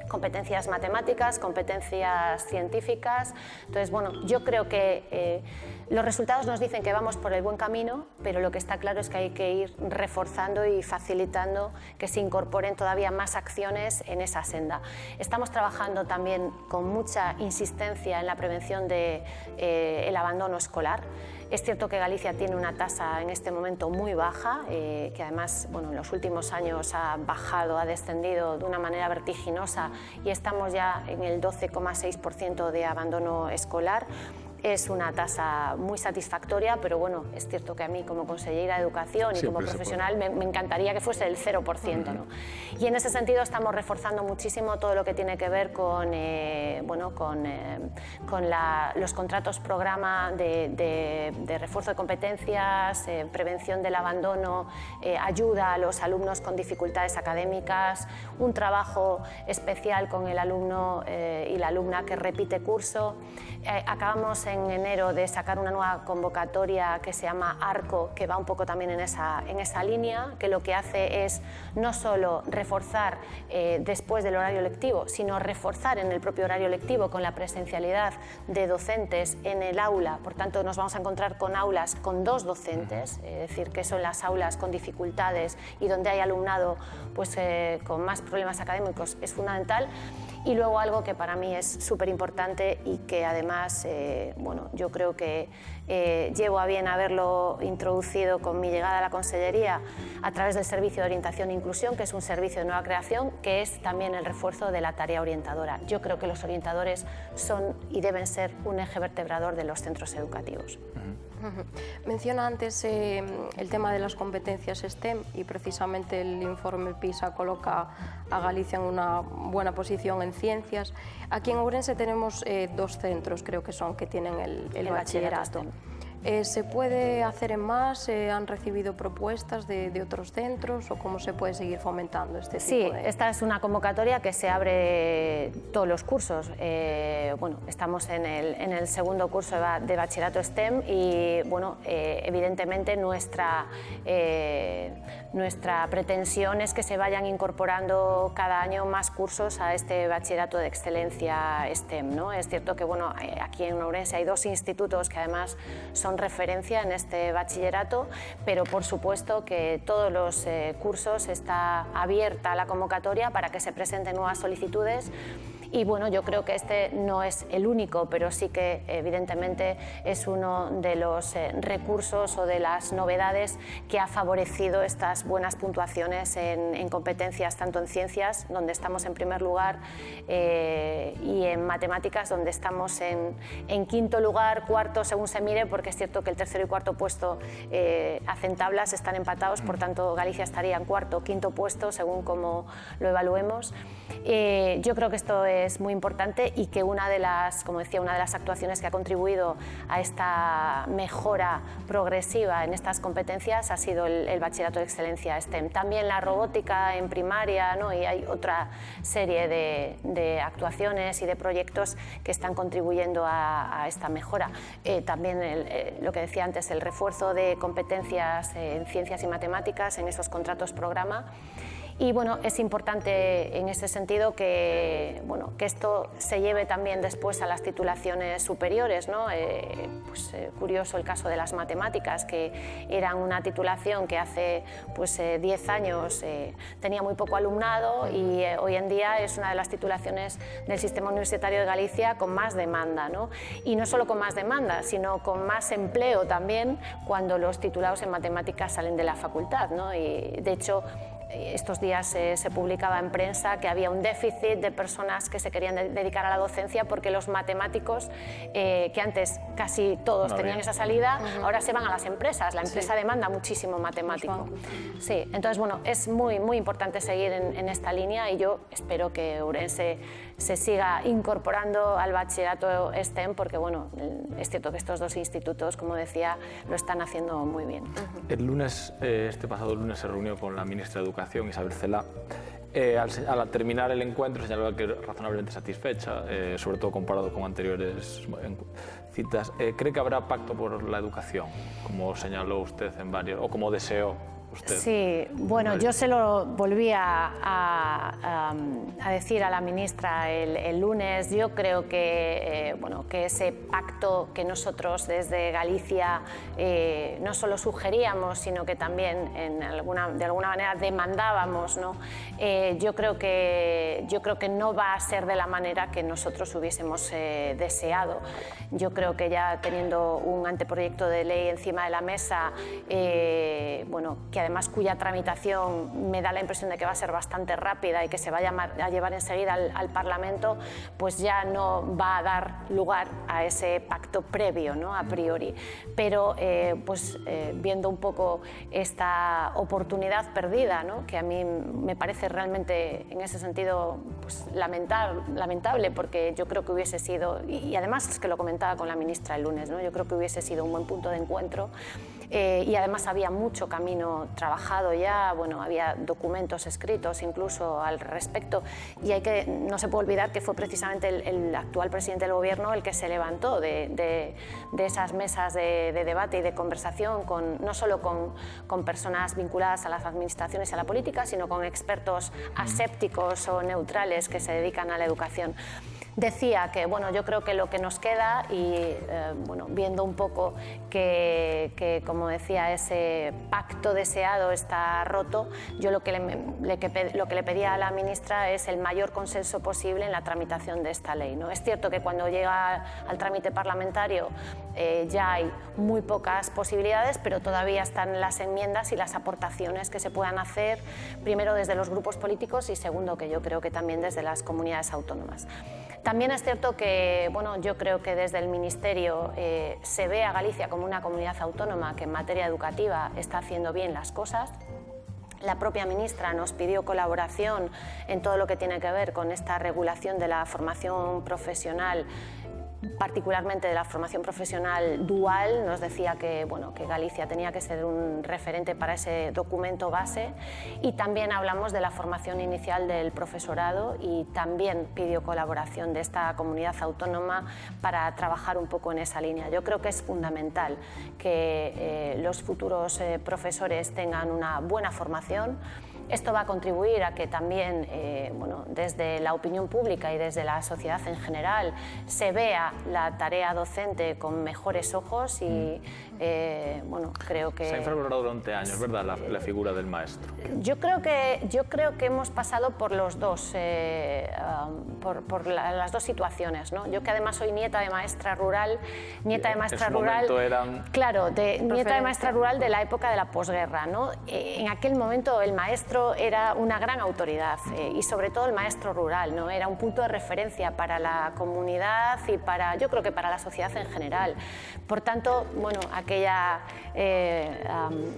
Competencias matemáticas, competencias científicas. Entonces, bueno, yo creo que los resultados nos dicen que vamos por el buen camino, pero lo que está claro es que hay que ir reforzando y facilitando que se incorporen todavía más acciones en esa senda. Estamos trabajando también con mucha insistencia en la prevención del abandono escolar. Es cierto que Galicia tiene una tasa en este momento muy baja, que además bueno, en los últimos años ha bajado, ha descendido de una manera vertiginosa y estamos ya en el 12,6% de abandono escolar. Es una tasa muy satisfactoria, pero bueno, es cierto que a mí como consellera de Educación y como profesional me encantaría que fuese el 0%, ¿no? Y en ese sentido estamos reforzando muchísimo todo lo que tiene que ver con, bueno, con los contratos programa de refuerzo de competencias, prevención del abandono, ayuda a los alumnos con dificultades académicas, un trabajo especial con el alumno y la alumna que repite curso. Acabamos en enero de sacar una nueva convocatoria que se llama ARCO, que va un poco también en esa línea, que lo que hace es no solo reforzar después del horario lectivo, sino reforzar en el propio horario lectivo con la presencialidad de docentes en el aula. Por tanto, nos vamos a encontrar con aulas con 2 docentes, es decir, que son las aulas con dificultades y donde hay alumnado pues, con más problemas académicos, es fundamental. Y luego algo que para mí es súper importante y que además, bueno, yo creo que llevo a bien haberlo introducido con mi llegada a la Consellería a través del Servicio de Orientación e Inclusión, que es un servicio de nueva creación, que es también el refuerzo de la tarea orientadora. Yo creo que los orientadores son y deben ser un eje vertebrador de los centros educativos. Menciona antes el tema de las competencias STEM y precisamente el informe PISA coloca a Galicia en una buena posición en ciencias. Aquí en Ourense tenemos 2 centros, creo que son, que tienen el bachillerato. ¿Se puede hacer en más? ¿Han recibido propuestas de otros centros o cómo se puede seguir fomentando este tipo de...? Sí, esta es una convocatoria que se abre todos los cursos. Bueno, estamos en el segundo curso de bachillerato STEM y bueno, evidentemente nuestra pretensión es que se vayan incorporando cada año más cursos a este bachillerato de excelencia STEM, ¿no? Es cierto que bueno, aquí en Ourense hay 2 institutos que además son referencia en este bachillerato, pero por supuesto que todos los cursos está abierta la convocatoria para que se presenten nuevas solicitudes. Y bueno, yo creo que este no es el único, pero sí que evidentemente es uno de los recursos o de las novedades que ha favorecido estas buenas puntuaciones en competencias, tanto en ciencias, donde estamos en primer lugar, y en matemáticas, donde estamos en quinto lugar, cuarto, según se mire, porque es cierto que el tercero y cuarto puesto hacen tablas, están empatados, por tanto Galicia estaría en cuarto o quinto puesto, según como lo evaluemos. Yo creo que esto es muy importante y que una de las, como decía, una de las actuaciones que ha contribuido a esta mejora progresiva en estas competencias ha sido el bachillerato de excelencia STEM. También la robótica en primaria, ¿no? Y hay otra serie de actuaciones y de proyectos que están contribuyendo a esta mejora. También lo que decía antes, el refuerzo de competencias en ciencias y matemáticas en esos contratos programa. Y bueno, es importante en ese sentido que, bueno, que esto se lleve también después a las titulaciones superiores, ¿no? Curioso el caso de las matemáticas, que eran una titulación que hace 10 años tenía muy poco alumnado y hoy en día es una de las titulaciones del sistema universitario de Galicia con más demanda, ¿no? Y no solo con más demanda, sino con más empleo también cuando los titulados en matemáticas salen de la facultad, ¿no? Y de hecho, estos días se publicaba en prensa que había un déficit de personas que se querían dedicar a la docencia porque los matemáticos, que antes casi todos tenían esa salida, ahora se van a las empresas. La empresa demanda muchísimo matemático. Sí, entonces, bueno, es muy, muy importante seguir en esta línea y yo espero que Ourense se siga incorporando al bachillerato STEM porque, bueno, es cierto que estos dos institutos, como decía, lo están haciendo muy bien. El lunes, este pasado lunes, se reunió con la ministra de Educación, Isabel Celaá. Al terminar el encuentro señalaba que razonablemente satisfecha, sobre todo comparado con anteriores citas. ¿Cree que habrá pacto por la educación, como señaló usted en varios, o como deseó usted? Sí, bueno, yo se lo volví a decir a la ministra el lunes. Yo creo que, que ese pacto que nosotros desde Galicia no solo sugeríamos, sino que también de alguna manera demandábamos, ¿no? Yo creo que no va a ser de la manera que nosotros hubiésemos deseado. Yo creo que ya teniendo un anteproyecto de ley encima de la mesa, que además cuya tramitación me da la impresión de que va a ser bastante rápida y que se va a llevar enseguida al Parlamento, pues ya no va a dar lugar a ese pacto previo, ¿no? A priori. Pero viendo un poco esta oportunidad perdida, ¿no? Que a mí me parece realmente en ese sentido lamentable, porque yo creo que hubiese sido, y además es que lo comentaba con la ministra el lunes, ¿no? Yo creo que hubiese sido un buen punto de encuentro. Y además había mucho camino trabajado ya, había documentos escritos incluso al respecto, y no se puede olvidar que fue precisamente el actual presidente del Gobierno el que se levantó de esas mesas de debate y de conversación, no solo con personas vinculadas a las administraciones y a la política, sino con expertos asépticos o neutrales que se dedican a la educación. Decía que, yo creo que lo que nos queda y, viendo un poco que, como decía, ese pacto deseado está roto, yo lo que le pedía a la ministra es el mayor consenso posible en la tramitación de esta ley, ¿no? Es cierto que cuando llega al trámite parlamentario ya hay muy pocas posibilidades, pero todavía están las enmiendas y las aportaciones que se puedan hacer, primero desde los grupos políticos y segundo, que yo creo que también desde las comunidades autónomas. También es cierto que, yo creo que desde el Ministerio se ve a Galicia como una comunidad autónoma que en materia educativa está haciendo bien las cosas. La propia ministra nos pidió colaboración en todo lo que tiene que ver con esta regulación de la formación profesional, particularmente de la formación profesional dual. Nos decía que Galicia tenía que ser un referente para ese documento base, y también hablamos de la formación inicial del profesorado y también pidió colaboración de esta comunidad autónoma para trabajar un poco en esa línea. Yo creo que es fundamental que los futuros profesores tengan una buena formación. Esto va a contribuir a que también, desde la opinión pública y desde la sociedad en general, se vea la tarea docente con mejores ojos y, creo que... Se ha infravalorado durante años, ¿verdad?, la figura del maestro. Yo creo que hemos pasado por los dos, las dos situaciones, ¿no? Yo que además soy nieta de maestra rural, nieta de maestra rural... Claro, nieta de maestra rural de la época de la posguerra, ¿no? En aquel momento el maestro era una gran autoridad y sobre todo el maestro rural, ¿no? Era un punto de referencia para la comunidad y yo creo que para la sociedad en general. Por tanto,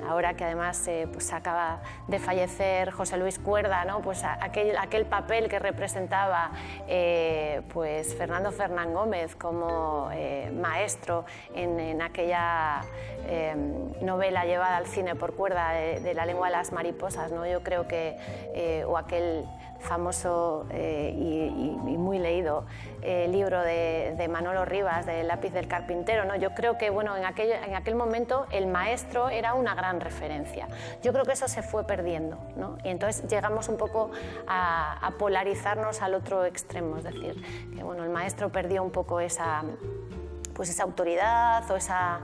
ahora que además acaba de fallecer José Luis Cuerda, ¿no? Pues aquel papel que representaba Fernando Fernán Gómez como maestro en aquella novela llevada al cine por Cuerda de La lengua de las mariposas, ¿no? Yo yo creo que, o aquel famoso y muy leído libro de Manolo Rivas, del lápiz del carpintero, ¿no? Yo creo que bueno, en aquel momento el maestro era una gran referencia. Yo creo que eso se fue perdiendo, ¿no? Y entonces llegamos un poco a polarizarnos al otro extremo, es decir, que bueno, el maestro perdió un poco esa autoridad o esa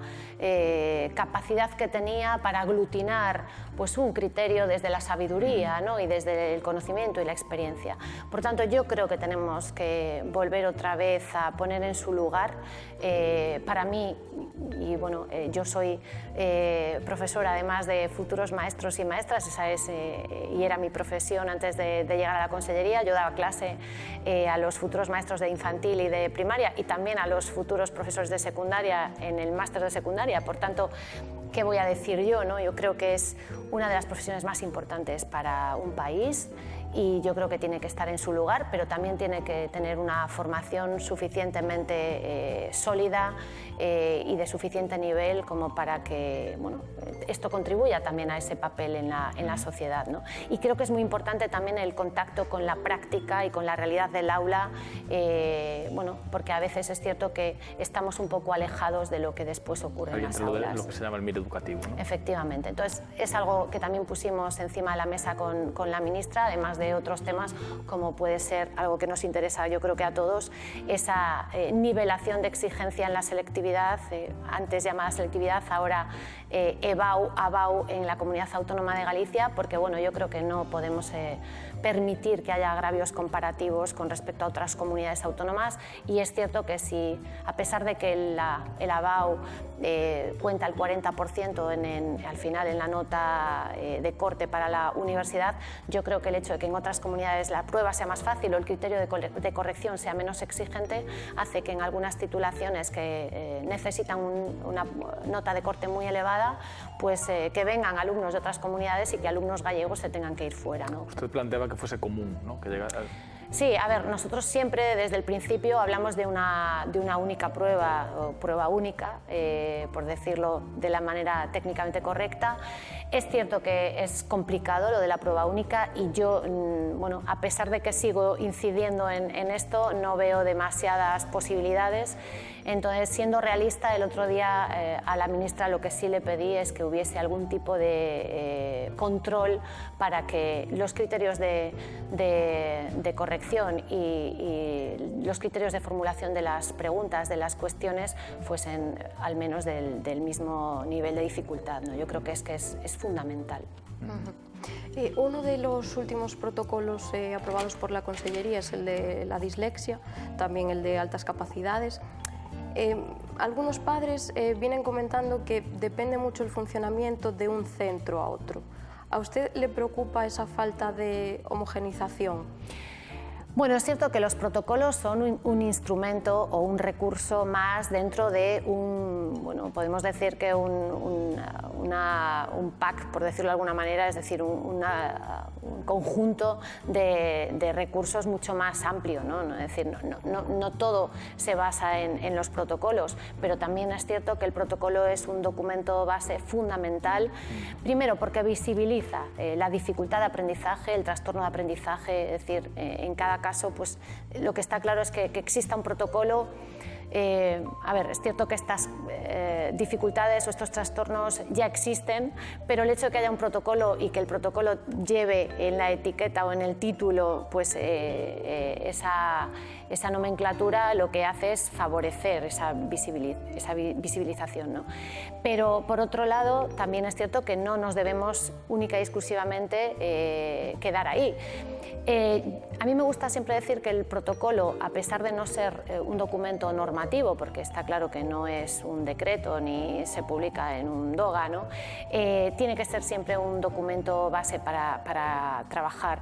capacidad que tenía para aglutinar pues, un criterio desde la sabiduría, ¿no? Y desde el conocimiento y la experiencia. Por tanto, yo creo que tenemos que volver otra vez a poner en su lugar. Para mí, y bueno, yo soy profesora además de futuros maestros y maestras, esa es y era mi profesión antes de llegar a la consellería. Yo daba clase a los futuros maestros de infantil y de primaria y también a los futuros profesores de secundaria en el máster de secundaria. Por tanto, ¿qué voy a decir yo, no? Yo creo que es una de las profesiones más importantes para un país y yo creo que tiene que estar en su lugar, pero también tiene que tener una formación suficientemente sólida y de suficiente nivel como para que bueno, esto contribuya también a ese papel en la sociedad, ¿no? Y creo que es muy importante también el contacto con la práctica y con la realidad del aula, bueno, porque a veces es cierto que estamos un poco alejados de lo que después ocurre en las aulas. Lo que se llama el MIR educativo, ¿no? Efectivamente. Entonces, es algo que también pusimos encima de la mesa con la ministra, además de otros temas, como puede ser algo que nos interesa, yo creo que a todos, esa nivelación de exigencia en la selectividad, antes llamada selectividad, ahora EBAU, ABAU en la Comunidad Autónoma de Galicia, porque bueno, yo creo que no podemos permitir que haya agravios comparativos con respecto a otras comunidades autónomas y es cierto que si, a pesar de que el ABAU cuenta el 40% al final en la nota de corte para la universidad, yo creo que el hecho de que en otras comunidades la prueba sea más fácil o el criterio de corrección sea menos exigente hace que en algunas titulaciones que necesitan una nota de corte muy elevada, pues que vengan alumnos de otras comunidades y que alumnos gallegos se tengan que ir fuera, ¿no? Usted planteaba que fuese común, ¿no? Que llegara... Sí, a ver, nosotros siempre desde el principio hablamos de una única prueba, o prueba única, por decirlo de la manera técnicamente correcta. Es cierto que es complicado lo de la prueba única y yo, bueno, a pesar de que sigo incidiendo en esto, no veo demasiadas posibilidades. Entonces, siendo realista, el otro día a la ministra lo que sí le pedí es que hubiese algún tipo de control para que los criterios de corrección y los criterios de formulación de las preguntas, de las cuestiones, fuesen al menos del mismo nivel de dificultad, ¿no? Yo creo que es fundamental. Uno de los últimos protocolos aprobados por la Consellería es el de la dislexia, también el de altas capacidades. Algunos padres vienen comentando que depende mucho el funcionamiento de un centro a otro. ¿A usted le preocupa esa falta de homogenización? Bueno, es cierto que los protocolos son un instrumento o un recurso más dentro de bueno, podemos decir que un pack, por decirlo de alguna manera, es decir, un conjunto de recursos mucho más amplio, ¿no? Es decir, no todo se basa en los protocolos, pero también es cierto que el protocolo es un documento base fundamental, primero porque visibiliza la dificultad de aprendizaje, el trastorno de aprendizaje, es decir, en cada caso, pues lo que está claro es que exista un protocolo. A ver, es cierto que estas dificultades o estos trastornos ya existen, pero el hecho de que haya un protocolo y que el protocolo lleve en la etiqueta o en el título pues, esa nomenclatura, lo que hace es favorecer esa visibilización, ¿no? Pero por otro lado, también es cierto que no nos debemos única y exclusivamente quedar ahí. A mí me gusta siempre decir que el protocolo, a pesar de no ser un documento normativo, porque está claro que no es un decreto ni se publica en un DOGA, ¿no? Tiene que ser siempre un documento base para trabajar.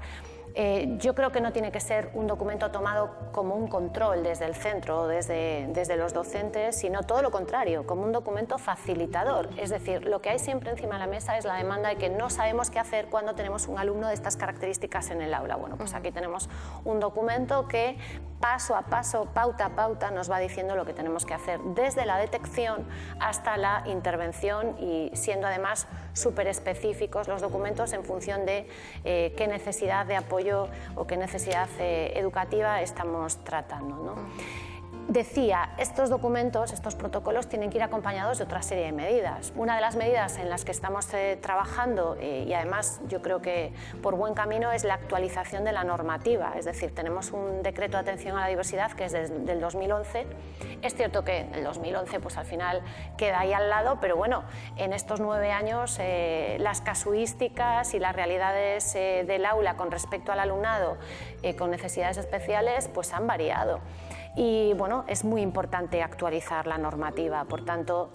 Yo creo que no tiene que ser un documento tomado como un control desde el centro o desde los docentes, sino todo lo contrario, como un documento facilitador. Es decir, lo que hay siempre encima de la mesa es la demanda de que no sabemos qué hacer cuando tenemos un alumno de estas características en el aula. Bueno, pues aquí tenemos un documento que paso a paso, pauta a pauta, nos va diciendo lo que tenemos que hacer, desde la detección hasta la intervención y siendo además súper específicos los documentos en función de qué necesidad de apoyo o qué necesidad educativa estamos tratando, ¿no? Decía, estos documentos, estos protocolos tienen que ir acompañados de otra serie de medidas. Una de las medidas en las que estamos trabajando y además yo creo que por buen camino es la actualización de la normativa. Es decir, tenemos un decreto de atención a la diversidad que es del 2011. Es cierto que el 2011 pues al final queda ahí al lado, pero bueno, en estos 9 años las casuísticas y las realidades del aula con respecto al alumnado con necesidades especiales pues han variado. Y bueno, es muy importante actualizar la normativa, por tanto,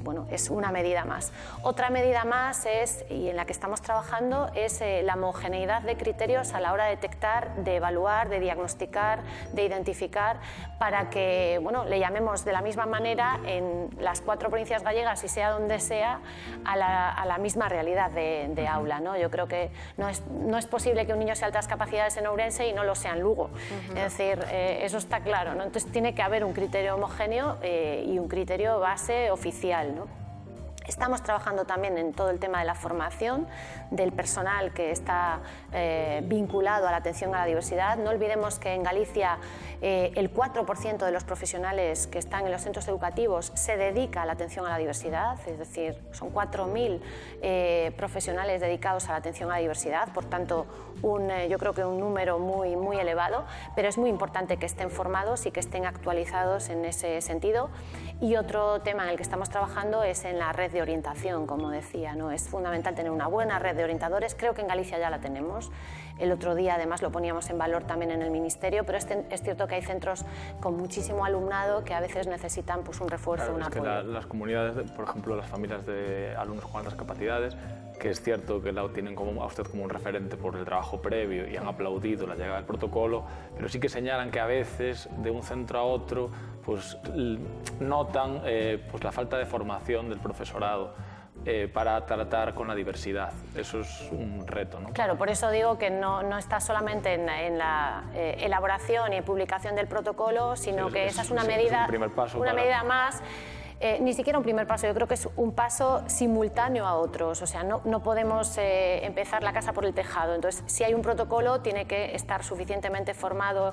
bueno, es una medida más. Otra medida más es, y en la que estamos trabajando, es la homogeneidad de criterios a la hora de detectar, de evaluar, de diagnosticar, de identificar, para que, bueno, le llamemos de la misma manera en las 4 provincias gallegas y sea donde sea, a la misma realidad de aula, ¿no? Yo creo que no es posible que un niño sea altas capacidades en Ourense y no lo sea en Lugo. Es decir, eso está claro, ¿no? Entonces tiene que haber un criterio homogéneo y un criterio base oficial, ¿no? Estamos trabajando también en todo el tema de la formación del personal que está vinculado a la atención a la diversidad. No olvidemos que en Galicia el 4% de los profesionales que están en los centros educativos se dedica a la atención a la diversidad, es decir, son 4.000 profesionales dedicados a la atención a la diversidad, por tanto, yo creo que un número muy, muy elevado, pero es muy importante que estén formados y que estén actualizados en ese sentido. Y otro tema en el que estamos trabajando es en la red de orientación, como decía, ¿no? Es fundamental tener una buena red de orientadores, creo que en Galicia ya la tenemos. El otro día además lo poníamos en valor también en el Ministerio, pero es cierto que hay centros con muchísimo alumnado que a veces necesitan pues, un refuerzo, claro, un apoyo. Que las comunidades, por ejemplo, las familias de alumnos con altas capacidades, que es cierto que la tienen a usted como un referente por el trabajo previo y han aplaudido la llegada del protocolo, pero sí que señalan que a veces de un centro a otro pues, notan pues, la falta de formación del profesorado para tratar con la diversidad. Eso es un reto, ¿no? Claro, por eso digo que no está solamente en la elaboración y publicación del protocolo, sino que esa es una medida, medida más. Ni siquiera un primer paso, yo creo que es un paso simultáneo a otros, o sea, no podemos empezar la casa por el tejado. Entonces, si hay un protocolo, tiene que estar suficientemente formado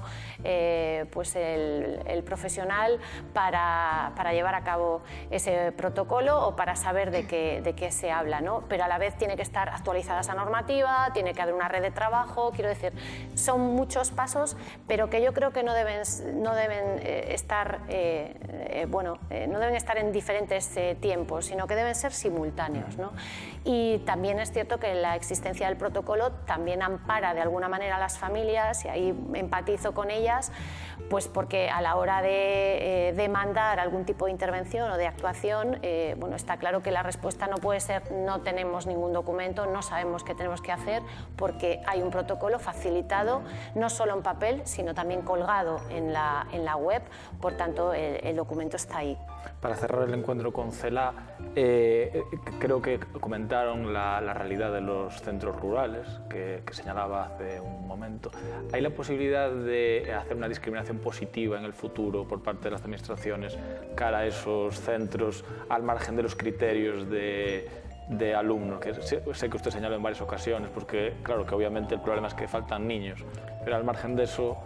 pues el profesional para llevar a cabo ese protocolo o para saber de qué se habla, ¿no? Pero a la vez tiene que estar actualizada esa normativa, tiene que haber una red de trabajo, quiero decir, son muchos pasos, pero que yo creo que no deben estar, no deben estar en diferentes tiempos, sino que deben ser simultáneos, ¿no? Y también es cierto que la existencia del protocolo también ampara de alguna manera a las familias, y ahí empatizo con ellas, pues porque a la hora de demandar algún tipo de intervención o de actuación, bueno, está claro que la respuesta no puede ser no tenemos ningún documento, no sabemos qué tenemos que hacer, porque hay un protocolo facilitado, no solo en papel, sino también colgado en la web, por tanto el documento está ahí. Para cerrar el encuentro con CELA, creo que comentaron la realidad de los centros rurales, que señalaba hace un momento. ¿Hay la posibilidad de hacer una discriminación positiva en el futuro por parte de las administraciones cara a esos centros, al margen de los criterios de alumnos? Que sé que usted señaló en varias ocasiones, porque claro que obviamente el problema es que faltan niños, pero al margen de eso...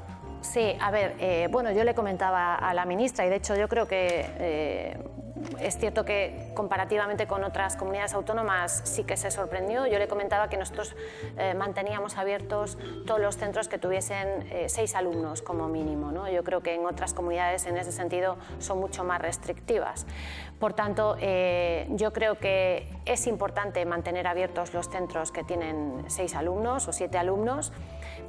Sí, a ver, bueno, yo le comentaba a la ministra y de hecho yo creo que es cierto que comparativamente con otras comunidades autónomas sí que se sorprendió. Yo le comentaba que nosotros manteníamos abiertos todos los centros que tuviesen 6 alumnos como mínimo, ¿no? Yo creo que en otras comunidades en ese sentido son mucho más restrictivas. Por tanto, yo creo que es importante mantener abiertos los centros que tienen 6 alumnos o 7 alumnos,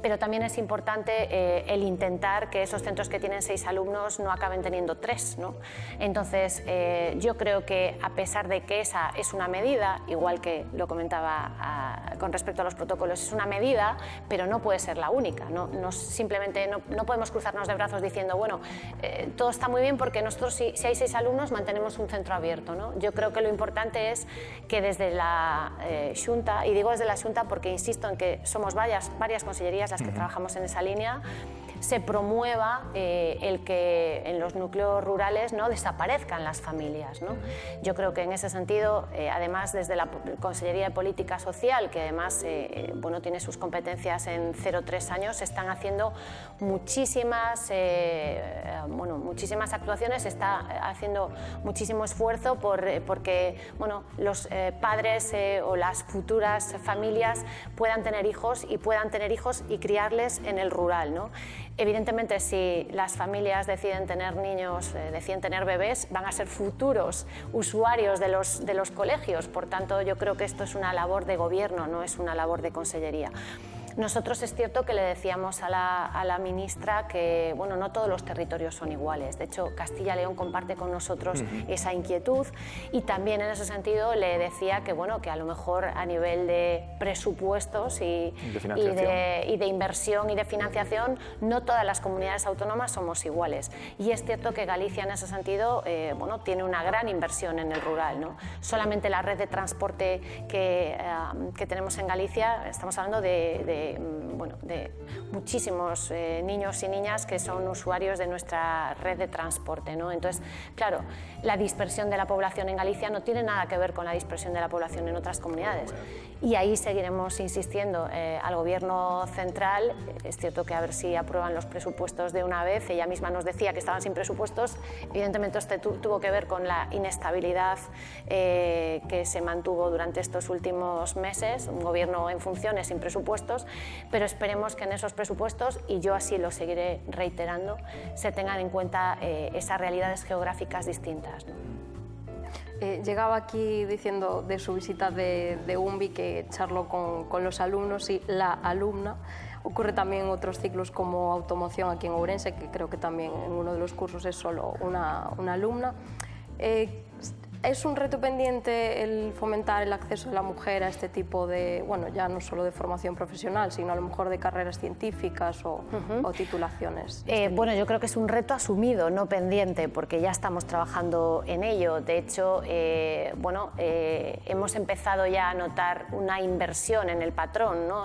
pero también es importante el intentar que esos centros que tienen 6 alumnos no acaben teniendo 3, ¿no? Entonces, yo creo que a pesar de que esa es una medida, igual que lo comentaba con respecto a los protocolos, es una medida, pero no puede ser la única. Simplemente no podemos cruzarnos de brazos diciendo, bueno, todo está muy bien porque nosotros si hay 6 alumnos mantenemos un centro abierto, ¿no? Yo creo que lo importante es que desde la Xunta, y digo desde la Xunta porque insisto en que somos varias consellerías las que trabajamos en esa línea, se promueva el que en los núcleos rurales no desaparezcan las familias, ¿no? Yo creo que en ese sentido, además desde la Consellería de Política Social, que además bueno, tiene sus competencias en 0-3 años, se están haciendo muchísimas actuaciones, se está haciendo muchísimo esfuerzo porque bueno, los padres o las futuras familias puedan tener hijos y criarles en el rural, ¿no? Evidentemente, si las familias deciden tener niños, deciden tener bebés, van a ser futuros usuarios de los colegios. Por tanto, yo creo que esto es una labor de gobierno, no es una labor de consellería. Nosotros es cierto que le decíamos a la ministra que bueno, no todos los territorios son iguales. De hecho, Castilla y León comparte con nosotros esa inquietud y también en ese sentido le decía que, bueno, que a lo mejor a nivel de presupuestos y de inversión y de financiación no todas las comunidades autónomas somos iguales. Y es cierto que Galicia en ese sentido bueno, tiene una gran inversión en el rural, ¿no? Solamente la red de transporte que tenemos en Galicia, estamos hablando de muchísimos niños y niñas que son usuarios de nuestra red de transporte, ¿no? Entonces, claro, la dispersión de la población en Galicia no tiene nada que ver con la dispersión de la población en otras comunidades. Y ahí seguiremos insistiendo al Gobierno central. Es cierto que a ver si aprueban los presupuestos de una vez. Ella misma nos decía que estaban sin presupuestos. Evidentemente, esto tuvo que ver con la inestabilidad que se mantuvo durante estos últimos meses. Un Gobierno en funciones sin presupuestos. Pero esperemos que en esos presupuestos, y yo así lo seguiré reiterando, se tengan en cuenta esas realidades geográficas distintas, ¿no? Llegaba aquí diciendo de su visita de UNVI que charló con los alumnos y la alumna. Ocurre también en otros ciclos como automoción aquí en Ourense, que creo que también en uno de los cursos es solo una alumna. ¿Es un reto pendiente el fomentar el acceso de la mujer a este tipo de, bueno, ya no solo de formación profesional, sino a lo mejor de carreras científicas o titulaciones? Bueno, yo creo que es un reto asumido, no pendiente, porque ya estamos trabajando en ello. De hecho, bueno, hemos empezado ya a notar una inversión en el patrón, ¿no?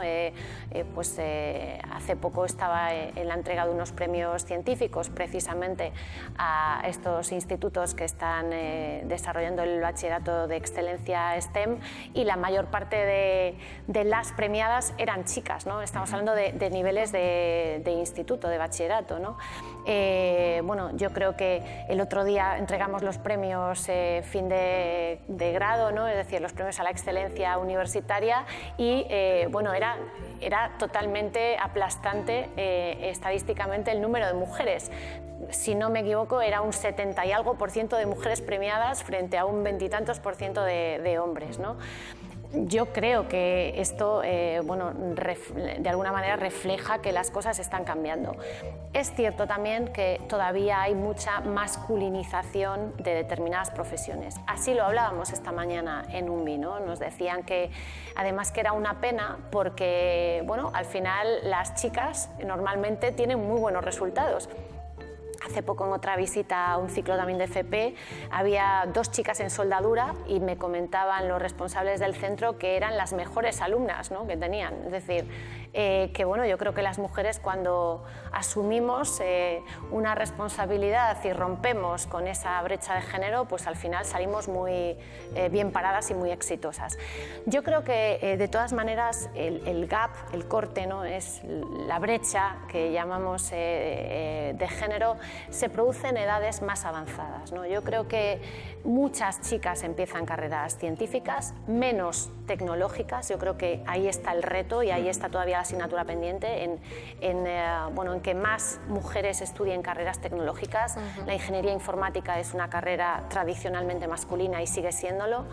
Pues hace poco estaba en la entrega de unos premios científicos precisamente a estos institutos que están desarrollando el bachillerato de excelencia STEM y la mayor parte de las premiadas eran chicas, ¿no? Estamos hablando de niveles de instituto, de bachillerato, ¿no? Bueno, yo creo que el otro día entregamos los premios fin de grado, ¿no? Es decir, los premios a la excelencia universitaria y bueno, era totalmente aplastante estadísticamente el número de mujeres. Si no me equivoco, era un 70 y algo % de mujeres premiadas frente a un 20 y tantos % de hombres, ¿no? Yo creo que esto bueno, de alguna manera refleja que las cosas están cambiando. Es cierto también que todavía hay mucha masculinización de determinadas profesiones. Así lo hablábamos esta mañana en UNVI, ¿no? Nos decían que además que era una pena porque bueno, al final las chicas normalmente tienen muy buenos resultados. Hace poco en otra visita a un ciclo también de FP había 2 chicas en soldadura y me comentaban los responsables del centro que eran las mejores alumnas, ¿no? que tenían. Es decir, que bueno, yo creo que las mujeres cuando asumimos una responsabilidad y rompemos con esa brecha de género, pues al final salimos muy bien paradas y muy exitosas. Yo creo que de todas maneras el gap, el corte, ¿no? Es la brecha que llamamos de género, se produce en edades más avanzadas, ¿no? Yo creo que muchas chicas empiezan carreras científicas, menos tecnológicas. Yo creo que ahí está el reto y ahí está todavía la asignatura pendiente bueno, en que más mujeres estudien carreras tecnológicas. La ingeniería informática es una carrera tradicionalmente masculina y sigue siéndolo.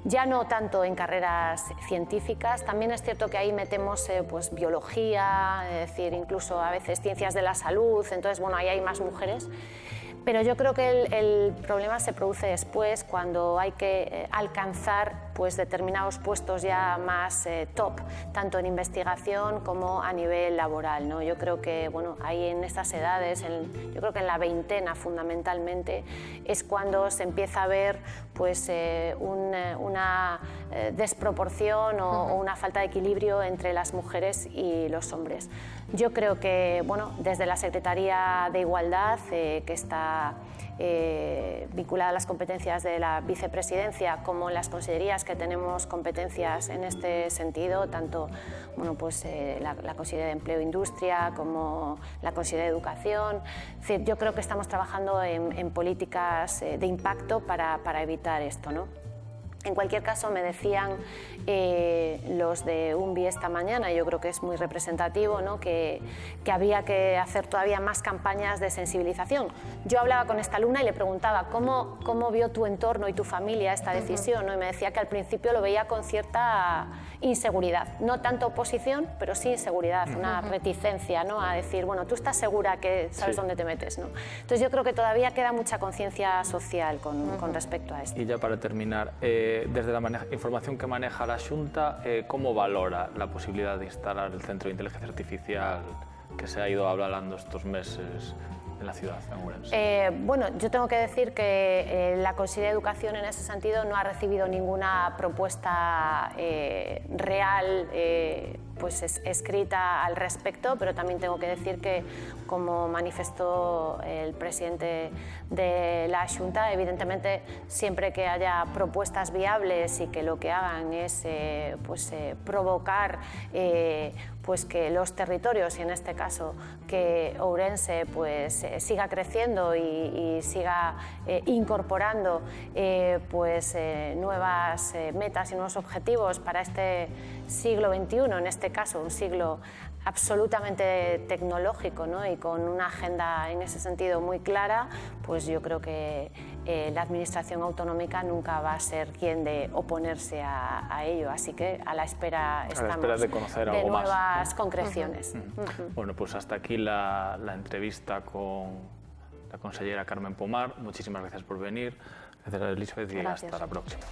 Ya no tanto en carreras científicas, también es cierto que ahí metemos pues, biología, es decir, incluso a veces ciencias de la salud, entonces bueno, ahí hay más mujeres. Pero yo creo que el problema se produce después, cuando hay que alcanzar pues determinados puestos ya más top, tanto en investigación como a nivel laboral, ¿no? Yo creo que, bueno, ahí en estas edades, yo creo que en la veintena fundamentalmente, es cuando se empieza a ver pues una desproporción o una falta de equilibrio entre las mujeres y los hombres. Yo creo que, bueno, desde la Secretaría de Igualdad, que está vinculada a las competencias de la vicepresidencia, como en las consellerías que tenemos competencias en este sentido, tanto bueno, pues, la Consellería de Empleo e Industria como la Consellería de Educación. Es decir, yo creo que estamos trabajando en políticas de impacto para evitar esto, ¿no? En cualquier caso, me decían los de UNBI esta mañana, yo creo que es muy representativo, ¿no? que había que hacer todavía más campañas de sensibilización. Yo hablaba con esta alumna y le preguntaba cómo vio tu entorno y tu familia esta decisión, ¿no? Y me decía que al principio lo veía con cierta inseguridad, no tanto oposición, pero sí inseguridad, una reticencia, ¿no? A decir, bueno, tú estás segura que sabes dónde te metes, ¿no? Entonces yo creo que todavía queda mucha conciencia social con respecto a esto. Y ya para terminar, desde la información que maneja la Xunta, ¿cómo valora la posibilidad de instalar el Centro de Inteligencia Artificial que se ha ido hablando estos meses en la ciudad, en Ourense? Bueno, yo tengo que decir que la Consellería de Educación en ese sentido no ha recibido ninguna propuesta real pues escrita al respecto, pero también tengo que decir que, como manifestó el presidente de la Xunta, evidentemente siempre que haya propuestas viables y que lo que hagan es provocar pues que los territorios, y en este caso que Ourense pues siga creciendo y siga incorporando nuevas metas y nuevos objetivos para este siglo XXI, en este caso un siglo absolutamente tecnológico, ¿no? Y con una agenda en ese sentido muy clara, pues yo creo que la administración autonómica nunca va a ser quien de oponerse a ello, así que a la espera estamos de conocer de algo nuevas más concreciones. Bueno, pues hasta aquí la entrevista con la consellera Carmen Pomar. Muchísimas gracias por venir. Gracias, Elizabeth, y hasta la próxima.